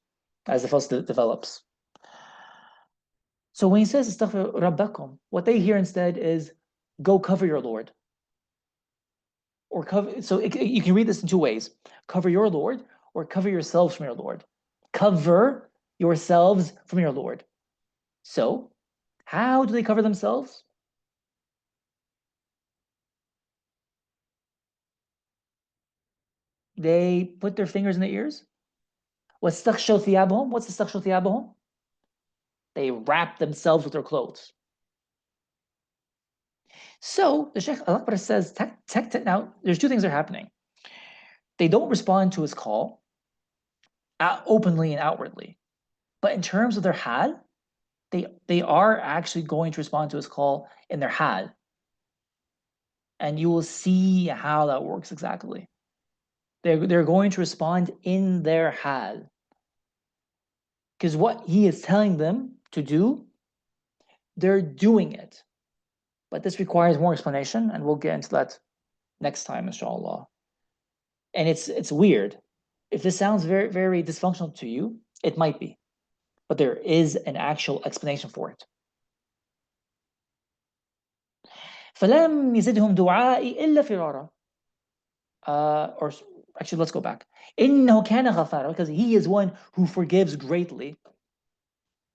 as the fuss develops. So when he says "Astaghfir Rabbakum," what they hear instead is "Go cover your Lord," or cover. So you can read this in two ways: cover your Lord, or cover yourselves from your Lord. Cover yourselves from your Lord. So, how do they cover themselves? They put their fingers in their ears. وَاسْتَغْشَوْا ثِيَابَهُمْ. What's استغشوا ثِيَابَهُمْ? They wrap themselves with their clothes. So the Shaykh Al-Akbar says, now there's two things that are happening. They don't respond to his call openly and outwardly, but in terms of their hal, they are actually going to respond to his call in their hal. And you will see how that works exactly. They're going to respond in their hal. Because what he is telling them to do, they're doing it. But this requires more explanation, and we'll get into that next time, inshallah. And it's weird. If this sounds very, very dysfunctional to you, it might be. But there is an actual explanation for it. فَلَمْ يَزِدْهُمْ دُعَائِي إِلَّا فِرَارًا. Or actually, let's go back. إِنَّهُ كَانَ غَفَارًا, because he is one who forgives greatly.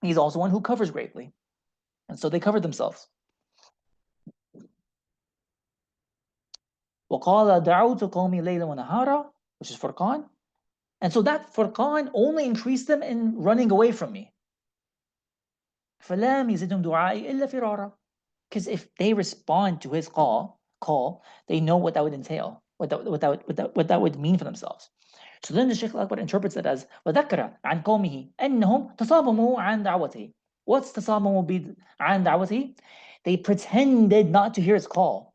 He's also one who covers greatly. And so they covered themselves. وَقَالَ دَعَوْتُ قَوْمِي لَيْلًا وَنَهَارًا, which is Furqan. And so that Furqan only increased them in running away from me. فَلَمْ يَزِدْهُمْ دُعَائِي إِلَّا فِرَارًا. Because if they respond to his call, they know what that would entail, what that would mean for themselves. So then the Shaykh Al-Akbar interprets it as وَذَكَّرَ عَنْ قَوْمِهِ أَنَّهُمْ تَصَابَمُوا عَنْ دَعْوَتِهِ. What's تَصَابَمُوا عَنْ دَعْوَتِهِ? They pretended not to hear his call.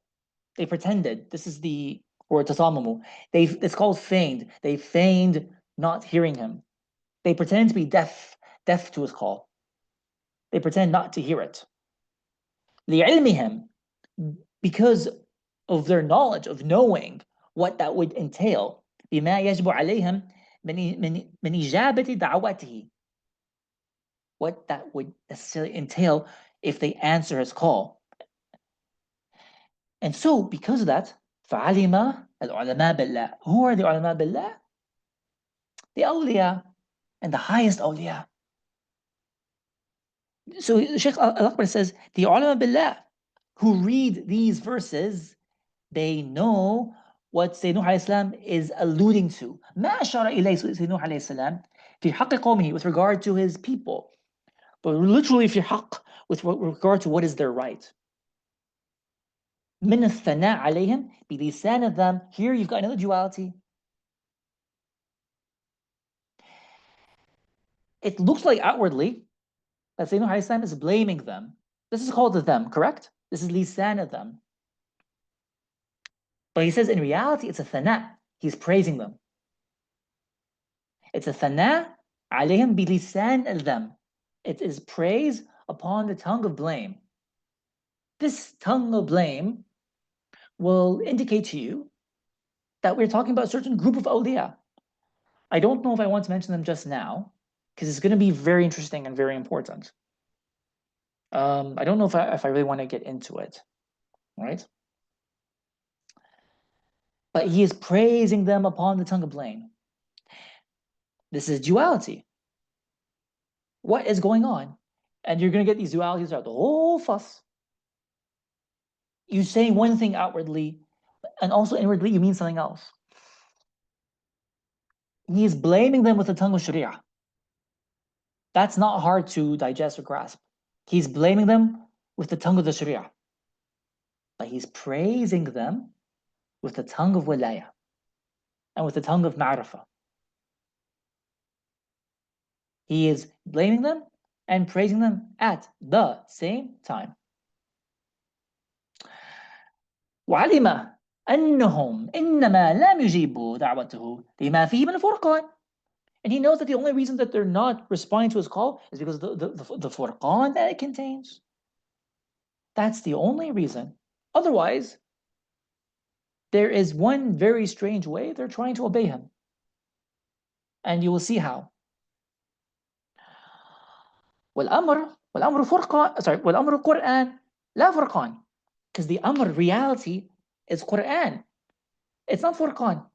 They pretended. This is the word تَصَامَمُوا. It's called feigned. They feigned not hearing him. They pretend to be deaf to his call. They pretend not to hear it. لِعِلْمِهِمْ, because of their knowledge, of knowing what that would entail. بما يجب عليهم من إجابة دعوته. What that would necessarily entail if they answer his call. And so, because of that, فعلم العلماء بالله. Who are the ulama billah? The awliya, and the highest awliya. So Shaykh Al-Akbar says, the ulama billah, who read these verses, they know what Sayyidina Nuh alayhi salam is alluding to. ما أشار إليه Sayyidina Nuh alayhi salam في حق قومه, with regard to his people, but literally في حق, with regard to what is their right. من الثناء عليهم بلسان them. Here you've got another duality. It looks like outwardly that Sayyidina Nuh alayhi salam is blaming them. This is called the them, correct? This is lisan them. But he says in reality it's a thana. He's praising them. It's a thana عليهم بلسان الذم. It is praise upon the tongue of blame. This tongue of blame will indicate to you that we're talking about a certain group of awliya. I don't know if I want to mention them just now, because it's going to be very interesting and very important. I don't know if I really want to get into it, right? But he is praising them upon the tongue of blame. This is duality. What is going on? And you're going to get these dualities throughout the whole fuss. You say one thing outwardly, and also inwardly you mean something else. He is blaming them with the tongue of Sharia. That's not hard to digest or grasp. He's blaming them with the tongue of the Sharia, but he's praising them with the tongue of Walaya and with the tongue of Ma'rifah. He is blaming them and praising them at the same time. وعلم أنهم إنما لم يجيبوا دعوته لما فيه من الفرقان. And he knows that the only reason that they're not responding to his call is because of the Furqan that it contains. That's the only reason. Otherwise, there is one very strange way they're trying to obey him. And you will see how. والأمر فرقان, والأمر القرآن لا فرقان. Because the Amr reality is Quran. It's not Furqan.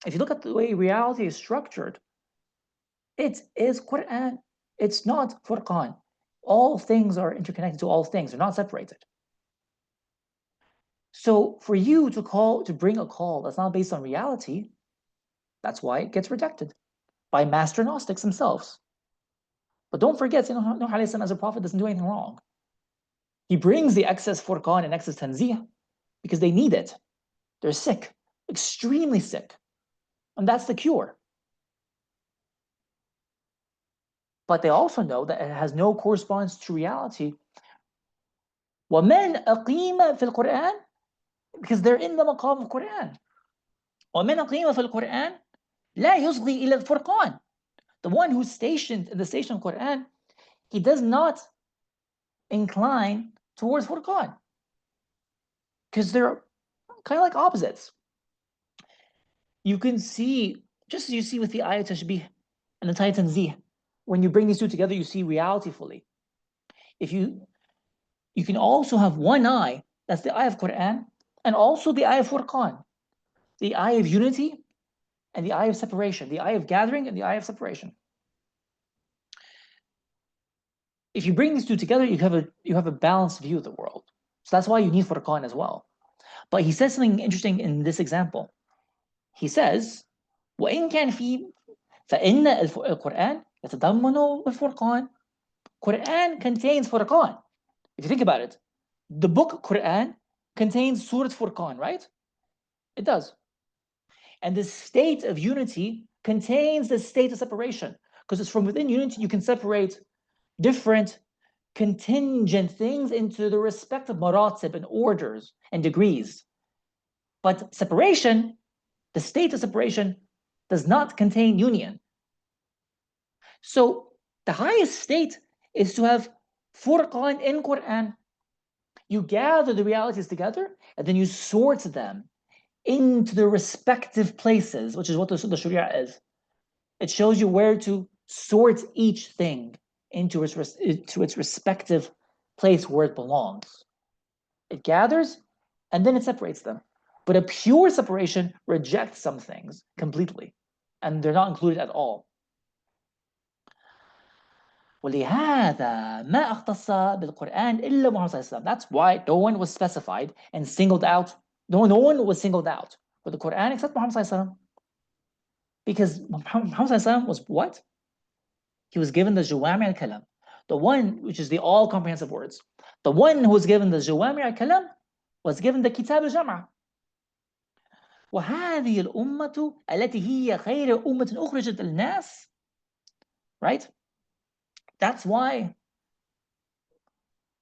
If you look at the way reality is structured, it is Quran. It's not Furqan. All things are interconnected to all things. They're not separated. So for you to bring a call that's not based on reality, that's why it gets rejected by master Gnostics themselves. But don't forget, Nuh as a prophet doesn't do anything wrong. He brings the excess Furqan and excess Tanzih because they need it. They're sick, extremely sick. And that's the cure. But they also know that it has no correspondence to reality. وَمَنْ أَقِيمَ فِي الْقُرْآنِ, because they're in the maqam of Quran. وَمَنْ أَقِيمَ فِي الْقُرْآنِ لَا يُصْغِي إِلَى الْفُرْقَانِ. The one who's stationed in the station of Quran, he does not incline towards Furqan. Because they're kind of like opposites. You can see, just as you see with the ayat tashbih and the ayat tanzih, when you bring these two together, you see reality fully. If you can also have one eye, that's the eye of Quran, and also the eye of Furqan, the eye of unity and the eye of separation, the eye of gathering and the eye of separation. If you bring these two together, you have a balanced view of the world. So that's why you need Furqan as well. But he says something interesting in this example. He says, وَإِن كَانَ فِي فَإِنَّ الْقُرْآنَ يَتَضَمَّنُ الْفُرْقَانَ. Quran contains Furqan. If you think about it, the book Quran contains Surah Furqan, right? It does. And the state of unity contains the state of separation, because it's from within unity you can separate different contingent things into the respective maratib and orders and degrees. But separation, the state of separation, does not contain union. So the highest state is to have Furqan in Quran. You gather the realities together and then you sort them into the respective places, which is what the Sharia is. It shows you where to sort each thing into its respective place where it belongs. It gathers and then it separates them. But a pure separation rejects some things completely, and they're not included at all. ولهذا ما أختص بالقرآن إلا محمد صلى الله عليه وسلم. That's why no one was specified and singled out. No one was singled out for the Quran except Muhammad صلى الله عليه وسلم. Because Muhammad صلى الله عليه وسلم was what? He was given the Jawami al-Kalam, the one which is the all-comprehensive words. The one who was given the Jawami al-Kalam was given the Kitab al-Jam'a. وهذه الأمة التي هي خير أمة أخرجت للناس. Right? That's why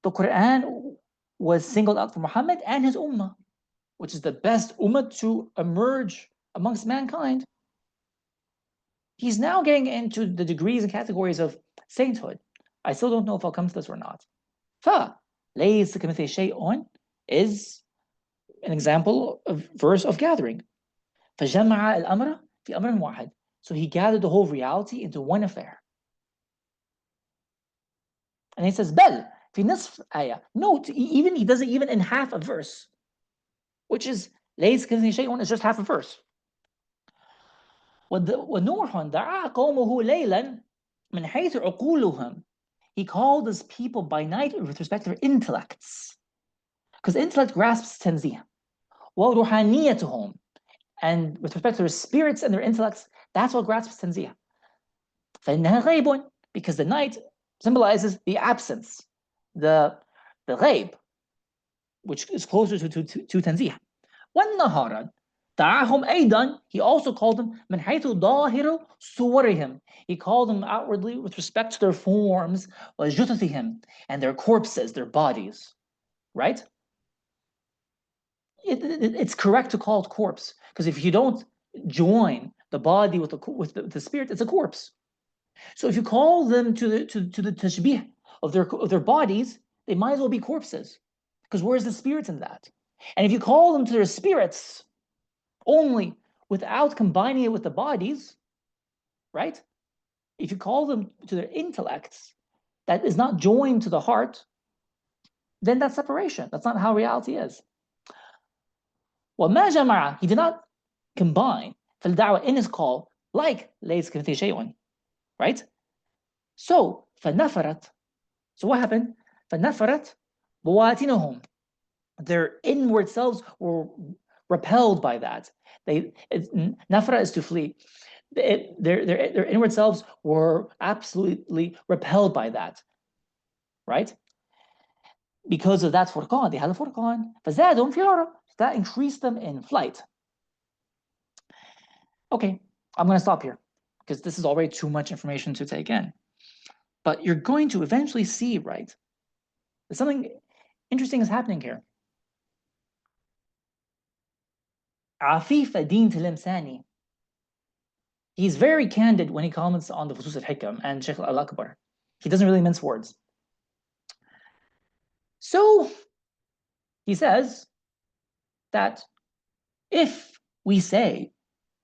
the Quran was singled out for Muhammad and his ummah, which is the best ummah to emerge amongst mankind. He's now getting into the degrees and categories of sainthood. I still don't know if I'll come to this or not. فَلَيْسَ كَمِثْلِهِ شَيْءٌ is an example of verse of gathering. فَجَمَعَ الْأَمْرَ فِي أَمْرٍ وَاحِدٍ. So he gathered the whole reality into one affair. And he says, بَلْ فِي نِصْفِ آيَةٍ. Note, he does it even in half a verse, which is لَيْسَ كَمِثْلِهِ شَيْءٌ is just half a verse. وَنُوحٌ دَعَا قَوْمَهُ لَيْلًا مِنْ حَيْثُ عُقُولُهُمْ. He called his people by night with respect to their intellects. Because intellect grasps tanzih. وَرُحَانِيَتُهُمْ. And with respect to their spirits and their intellects, that's what grasps tanzih. فَإِنَّهَا غَيْبٌ. because the night symbolizes the absence, the ghaib, which is closer to tanzih. وَالنَّهَارًا دعاهم أيضا, he also called them من حيث ظاهر صورهم, he called them outwardly with respect to their forms, وجثثهم, and their corpses, their bodies, right? It's correct to call it corpse, because if you don't join the body with the spirit, it's a corpse. So if you call them to the tashbih of their bodies, they might as well be corpses, because where's the spirit in that? And if you call them to their spirits only without combining it with the bodies, right? If you call them to their intellects that is not joined to the heart, then that's separation. That's not how reality is. وَمَا جَمَعَ, he did not combine في الدعوة in his call like ليس كمثله شيء, right? So فنفرت, so what happened? فنفرت بواطنهم, their inward selves were repelled by that. Nafra is to flee. Their inward selves were absolutely repelled by that, right? Because of that furqan, they had a furqan. فزادهم فرارا, that increased them in flight. Okay, I'm going to stop here because this is already too much information to take in. But you're going to eventually see, right, that something interesting is happening here. Afif ad-Din Tilimsani, he's very candid when he comments on the Fusus Al Hikam and Sheikh Al-Akbar. He doesn't really mince words. So he says that if we say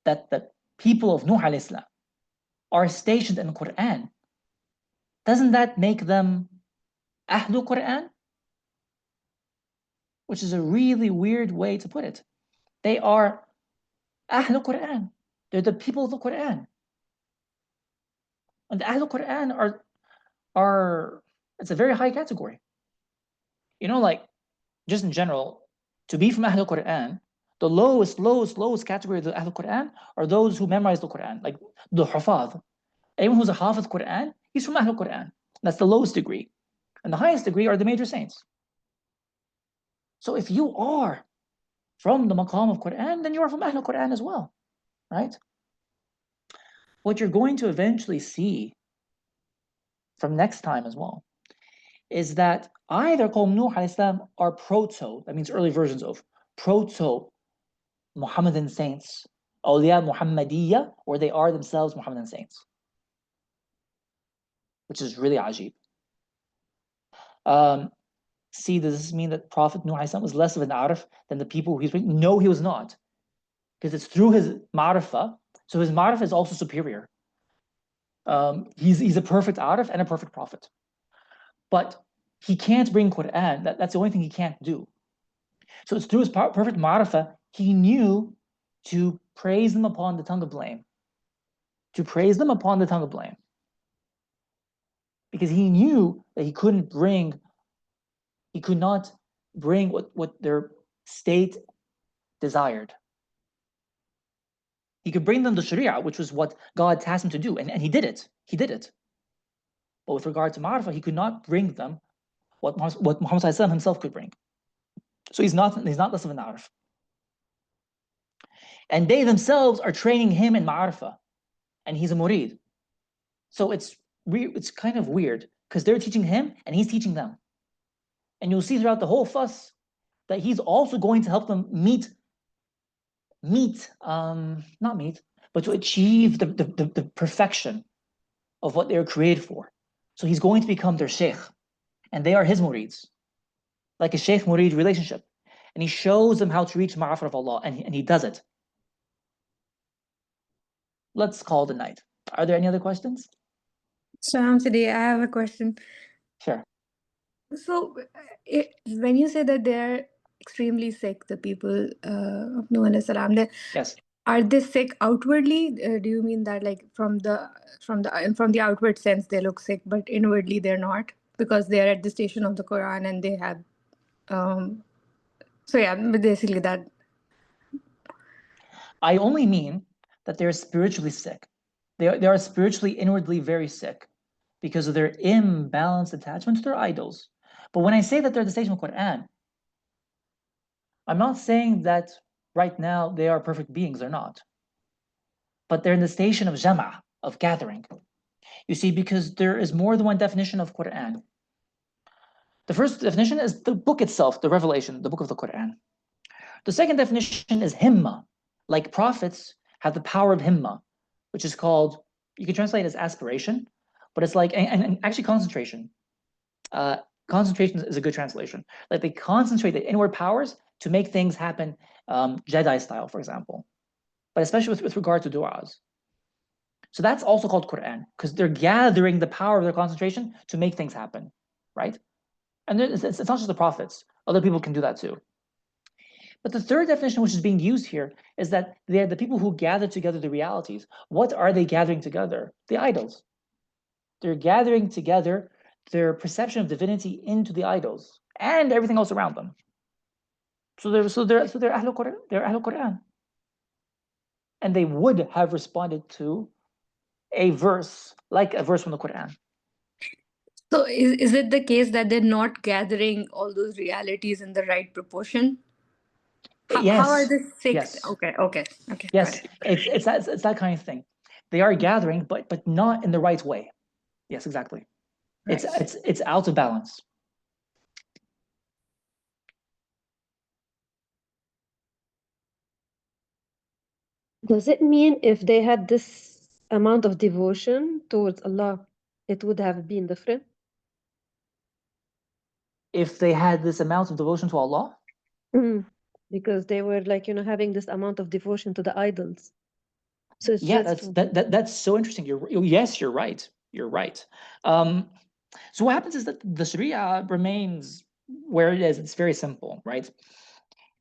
that the people of Nuh alayhi salam are stationed in the Quran, doesn't that make them Ahlul Quran? Which is a really weird way to put it. They are Ahlul Quran. They're the people of the Quran. And the Ahlul Quran are it's a very high category. You know, like just in general, to be from Ahlul Quran, the lowest category of the Ahlul Quran are those who memorize the Quran, like the Hufaz. Anyone who's a Hafiz Quran, he's from Ahlul Quran. That's the lowest degree. And the highest degree are the major saints. So if you are from the maqam of Quran, then you are from Ahlul Quran as well, right? What you're going to eventually see from next time as well is that either Qawm Nuh alayhi salam are proto, that means early versions of proto Muhammadan saints, awliya Muhammadiyya, or they are themselves Muhammadan saints, which is really ajib. See, does this mean that Prophet Nuh alayhi salam was less of an arif than the people who he's bringing? No, he was not, because it's through his ma'rifah. So his ma'rifah is also superior. He's a perfect arif and a perfect prophet. But he can't bring Quran. That's the only thing he can't do. So it's through his perfect ma'rifah, he knew to praise them upon the tongue of blame. To praise them upon the tongue of blame. Because he knew that he could not bring what their state desired. He could bring them the Sharia, which was what God tasked him to do, and he did it. He did it. But with regard to Ma'rifah, he could not bring them what Muhammad ﷺ himself could bring. So he's not less of an Arif. And they themselves are training him in Ma'rifah, and he's a Murid. So it's kind of weird, because they're teaching him, and he's teaching them. And you'll see throughout the whole fuss that he's also going to help them but to achieve the perfection of what they were created for. So he's going to become their sheikh, and they are his murids, like a sheikh-murid relationship. And he shows them how to reach ma'rifah of Allah, and he does it. Let's call it a night. Are there any other questions? Salam today, I have a question. Sure. So, when you say that they're extremely sick, the people of Nuh alayhi salam, Yes. are they sick outwardly? Do you mean that, like, from the outward sense they look sick, but inwardly they're not, because they are at the station of the Quran and they have so yeah, basically that. I only mean that they're spiritually sick. They are spiritually, inwardly very sick. because of their imbalanced attachment to their idols. But when I say that they're the station of the Quran, I'm not saying that right now they are perfect beings, they're not. But they're in the station of jama'ah, of gathering. You see, because there is more than one definition of Quran. The first definition is the book itself, the revelation, the book of the Quran. The second definition is himma. Like prophets have the power of himma, which is called, you can translate it as aspiration, but it's like, and actually concentration. Concentration is a good translation. Like they concentrate the inward powers to make things happen, Jedi style, for example, but especially with regard to du'as. So that's also called Quran, because they're gathering the power of their concentration to make things happen, right? And it's not just the prophets. Other people can do that too. But the third definition which is being used here is that they're the people who gather together the realities. What are they gathering together? The idols. They're gathering together their perception of divinity into the idols and everything else around them. So they're Ahlul Quran, they're Ahlul Quran. And they would have responded to a verse, like a verse from the Quran. So is it the case that they're not gathering all those realities in the right proportion? Yes. How are the six? Yes. Okay. Yes, Got it. it's that kind of thing. They are gathering, but not in the right way. Yes, exactly. Right. It's out of balance. Does it mean if they had this amount of devotion towards Allah, it would have been different? If they had this amount of devotion to Allah, because they were like, having this amount of devotion to the idols. So it's yeah, just that's so interesting. Yes, you're right. You're right. So what happens is that the Sharia remains where it is. It's very simple, right?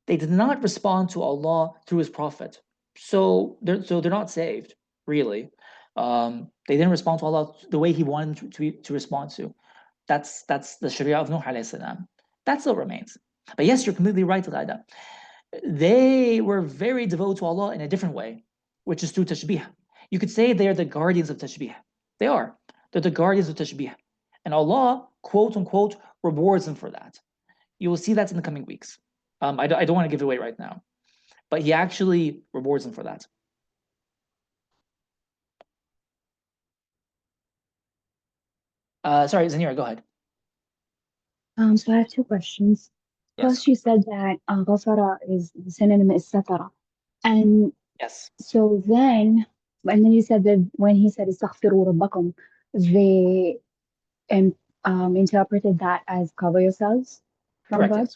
They did not respond to Allah through His Prophet, so they're not saved, really. They didn't respond to Allah the way He wanted them to respond to. That's the Sharia of Nuh alayhi salam. That still remains. But yes, you're completely right, Ghada. They were very devoted to Allah in a different way, which is through tashbih. You could say they're the guardians of tashbih. They are. They're the guardians of tashbih. And Allah, quote unquote, rewards them for that. You will see that in the coming weeks. I don't want to give it away right now, but He actually rewards them for that. Sorry, Zanira, go ahead. So I have two questions. Yes. First, you said that ghafara is the synonym is satara. And Yes. so then, and then you said that when he said istaghfiru rabbakum, they interpreted that as cover yourselves from Correct. God.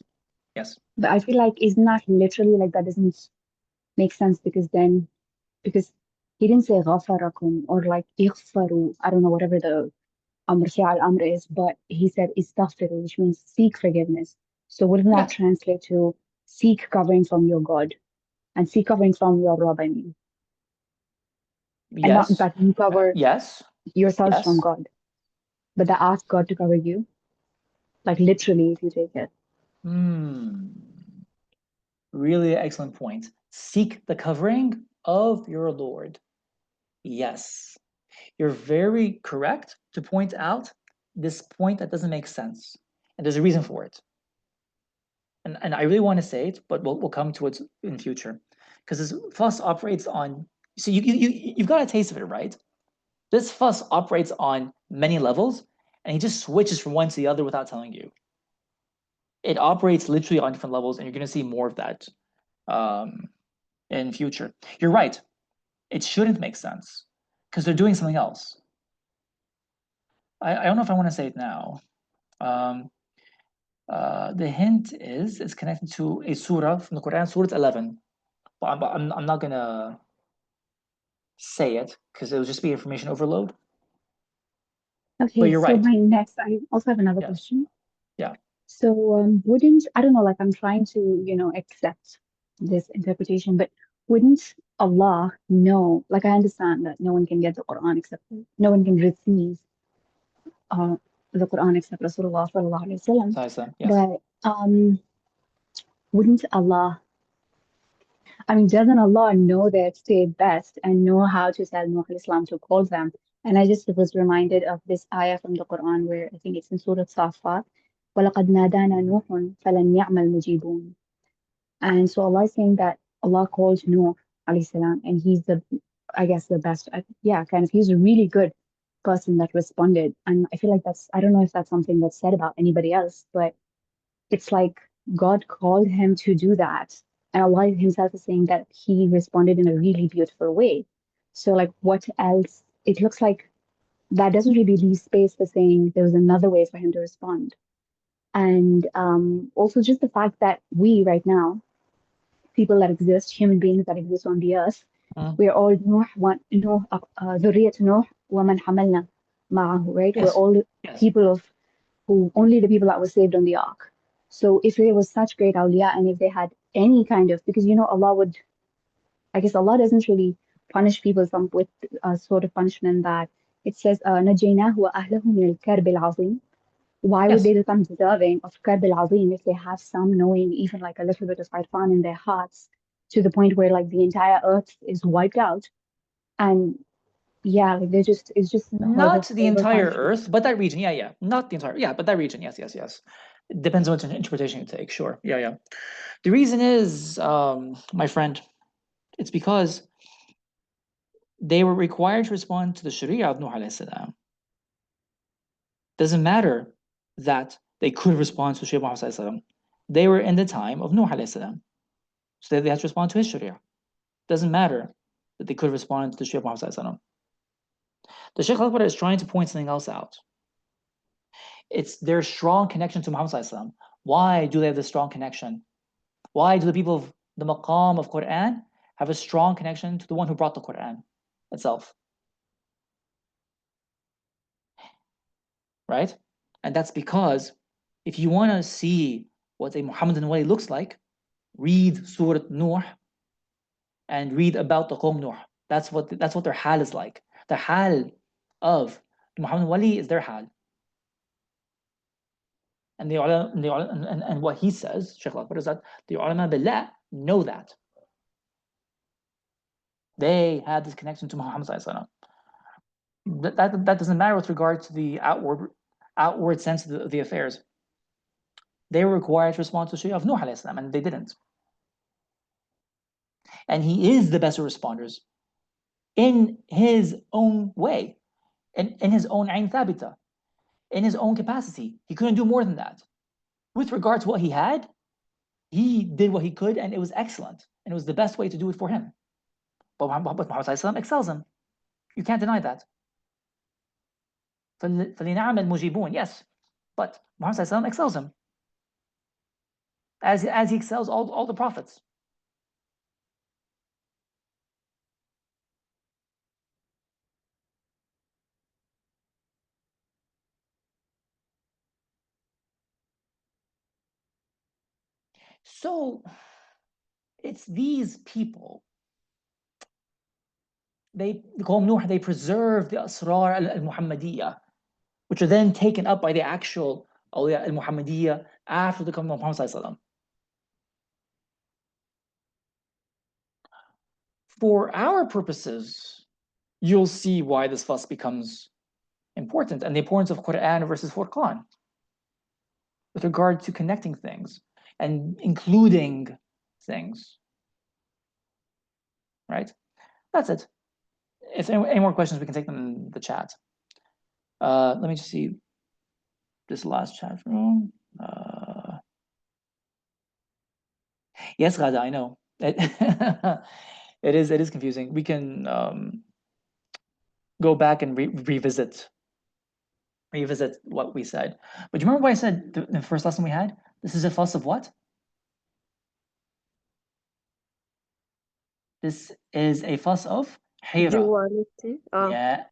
Yes. But I feel like it's not literally like that doesn't make sense because he didn't say ghafarakum or like ighfaru, I don't know, whatever the amr al-amr is, but he said istaghfiru, which means seek forgiveness. So wouldn't that translate to seek covering from your God and seek covering from your Rabb, I mean? And not Yes. that you cover Yes. yourselves Yes. from God, but that ask God to cover you, like literally if you take it. Really excellent point. Seek the covering of your Lord. Yes. You're very correct to point out this point that doesn't make sense. And there's a reason for it. And I really want to say it, but we'll come to it in future. Because this fuss operates on, so you've got a taste of it, right? This fuss operates on many levels, and he just switches from one to the other without telling you. It operates literally on different levels, and you're going to see more of that in future. You're right. It shouldn't make sense because they're doing something else. I don't know if I want to say it now. The hint is it's connected to a surah from the Quran, Surah 11. But I'm not gonna say it because it will just be information overload. Okay, But you're so right. I also have another question. Yeah. So wouldn't, I don't know, like I'm trying to, accept this interpretation, but wouldn't Allah know, like I understand that no one can get the Quran except, no one can receive the Quran except Rasulullah sallallahu alaihi wasallam. Yes. But wouldn't Allah, I mean, doesn't Allah know their state best and know how to tell Nuh al-Islam to call them And I just was reminded of this ayah from the Quran where I think it's in Surah Safat, وَلَقَدْ نَادَانَا نُوحٌ فَلَمْ يَعْمَلْ مُجِيبُونَ. And so Allah is saying that Allah calls Nuh alayhi salam, and he's the, I guess, the best. Yeah, kind of, he's a really good person that responded. And I feel like that's, I don't know if that's something that's said about anybody else, but it's like God called him to do that. And Allah himself is saying that he responded in a really beautiful way. So like what else? It looks like that doesn't really leave space for saying there was another way for him to respond. And also just the fact that we right now, people that exist, human beings that exist on the earth, we're all ذرية نوح ومن حملنا معه, right? Yes. We're all Yes. people of who, only the people that were saved on the ark. So if there was such great awliya, and if they had any kind of, because Allah would, I guess Allah doesn't really punish people with a sort of punishment that it says نجيناه وأهله من الكرب العظيم. Why would Yes. they become deserving of karb al-azim if they have some knowing, even like a little bit of irfan in their hearts, to the point where like the entire earth is wiped out? And yeah, like it's just a Not the horrible entire punishment. Earth, but that region. Yeah. Not the entire. Yeah, but that region. Yes. It depends on what interpretation you take. Sure. Yeah. The reason is, my friend, it's because they were required to respond to the Sharia of Nuh alayhi salam. Doesn't matter that they could respond to the Sharia of Muhammad sallallahu alaihi wasallam. They were in the time of Nuh alayhi salam, so they had to respond to his Sharia. Doesn't matter that they could respond to the Sharia of Muhammad sallallahu alaihi wasallam. The Shaykh al-Akbar is trying to point something else out. It's their strong connection to Muhammad sallallahu alaihi wasallam. Why do they have this strong connection? Why do the people of the maqam of Quran have a strong connection to the one who brought the Quran itself? Right? And that's because if you want to see what a Muhammadan wali looks like, read Surah Nuh and read about the Qawm Nuh. That's what their hal is like. The hal of the Muhammadan wali is their hal. And and what he says, Shaykh al-Akbar, is that the ulama billah know that. They had this connection to Muhammad sallallahu alaihi wasallam. That doesn't matter with regard to the outward sense of the affairs. They were required to respond to the Sharia of Nuh alayhi salam, and they didn't. And he is the best of responders in his own way, in his own ayn thabita, in his own capacity. He couldn't do more than that. With regard to what he had, he did what he could, and it was excellent, and it was the best way to do it for him. But Muhammad sallallahu alaihi wasallam excels him. You can't deny that. فَلِنَعْمَ الْمُجِيبُونَ, yes, but Muhammad sallallahu alaihi wasallam excels him, as he excels all the prophets. So it's these people, they call them Nuh, they preserve the Asrar al-Muhammadiyya, which are then taken up by the actual Awliya al-Muhammadiyya after the coming of Muhammad sallallahu alaihi wasallam. For our purposes, you'll see why this fuss becomes important, and the importance of Quran versus Furqan with regard to connecting things and including things. Right? That's it. If any more questions, we can take them in the chat. Let me just see this last chat room. Yes, Ghada, I know. It is confusing. We can go back and revisit what we said. But do you remember what I said the first lesson we had? This is a fuss of what? This is a fuss of Hayra. Duality. Yeah,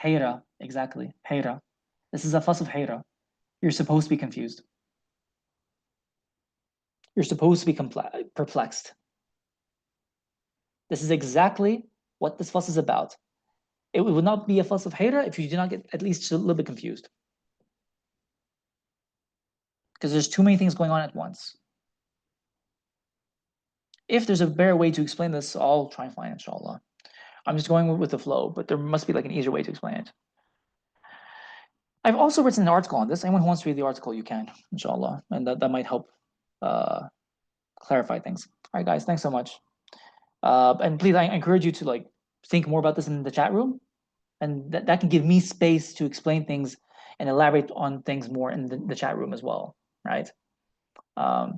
Hayra, exactly. Hayra. This is a fuss of Hayra. You're supposed to be confused. You're supposed to be perplexed. This is exactly what this fuss is about. It would not be a fuss of Hayra if you do not get at least a little bit confused. Because there's too many things going on at once. If there's a better way to explain this, I'll try and find it, inshallah. I'm just going with the flow, but there must be like an easier way to explain it. I've also written an article on this. Anyone who wants to read the article, you can, inshallah, and that might help clarify things. All right, guys, thanks so much. And please, I encourage you to like think more about this in the chat room, and that can give me space to explain things and elaborate on things more in the chat room as well, right? Yeah,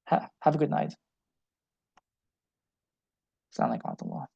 have a good night. Assalamu alaikum wa rahmatullah.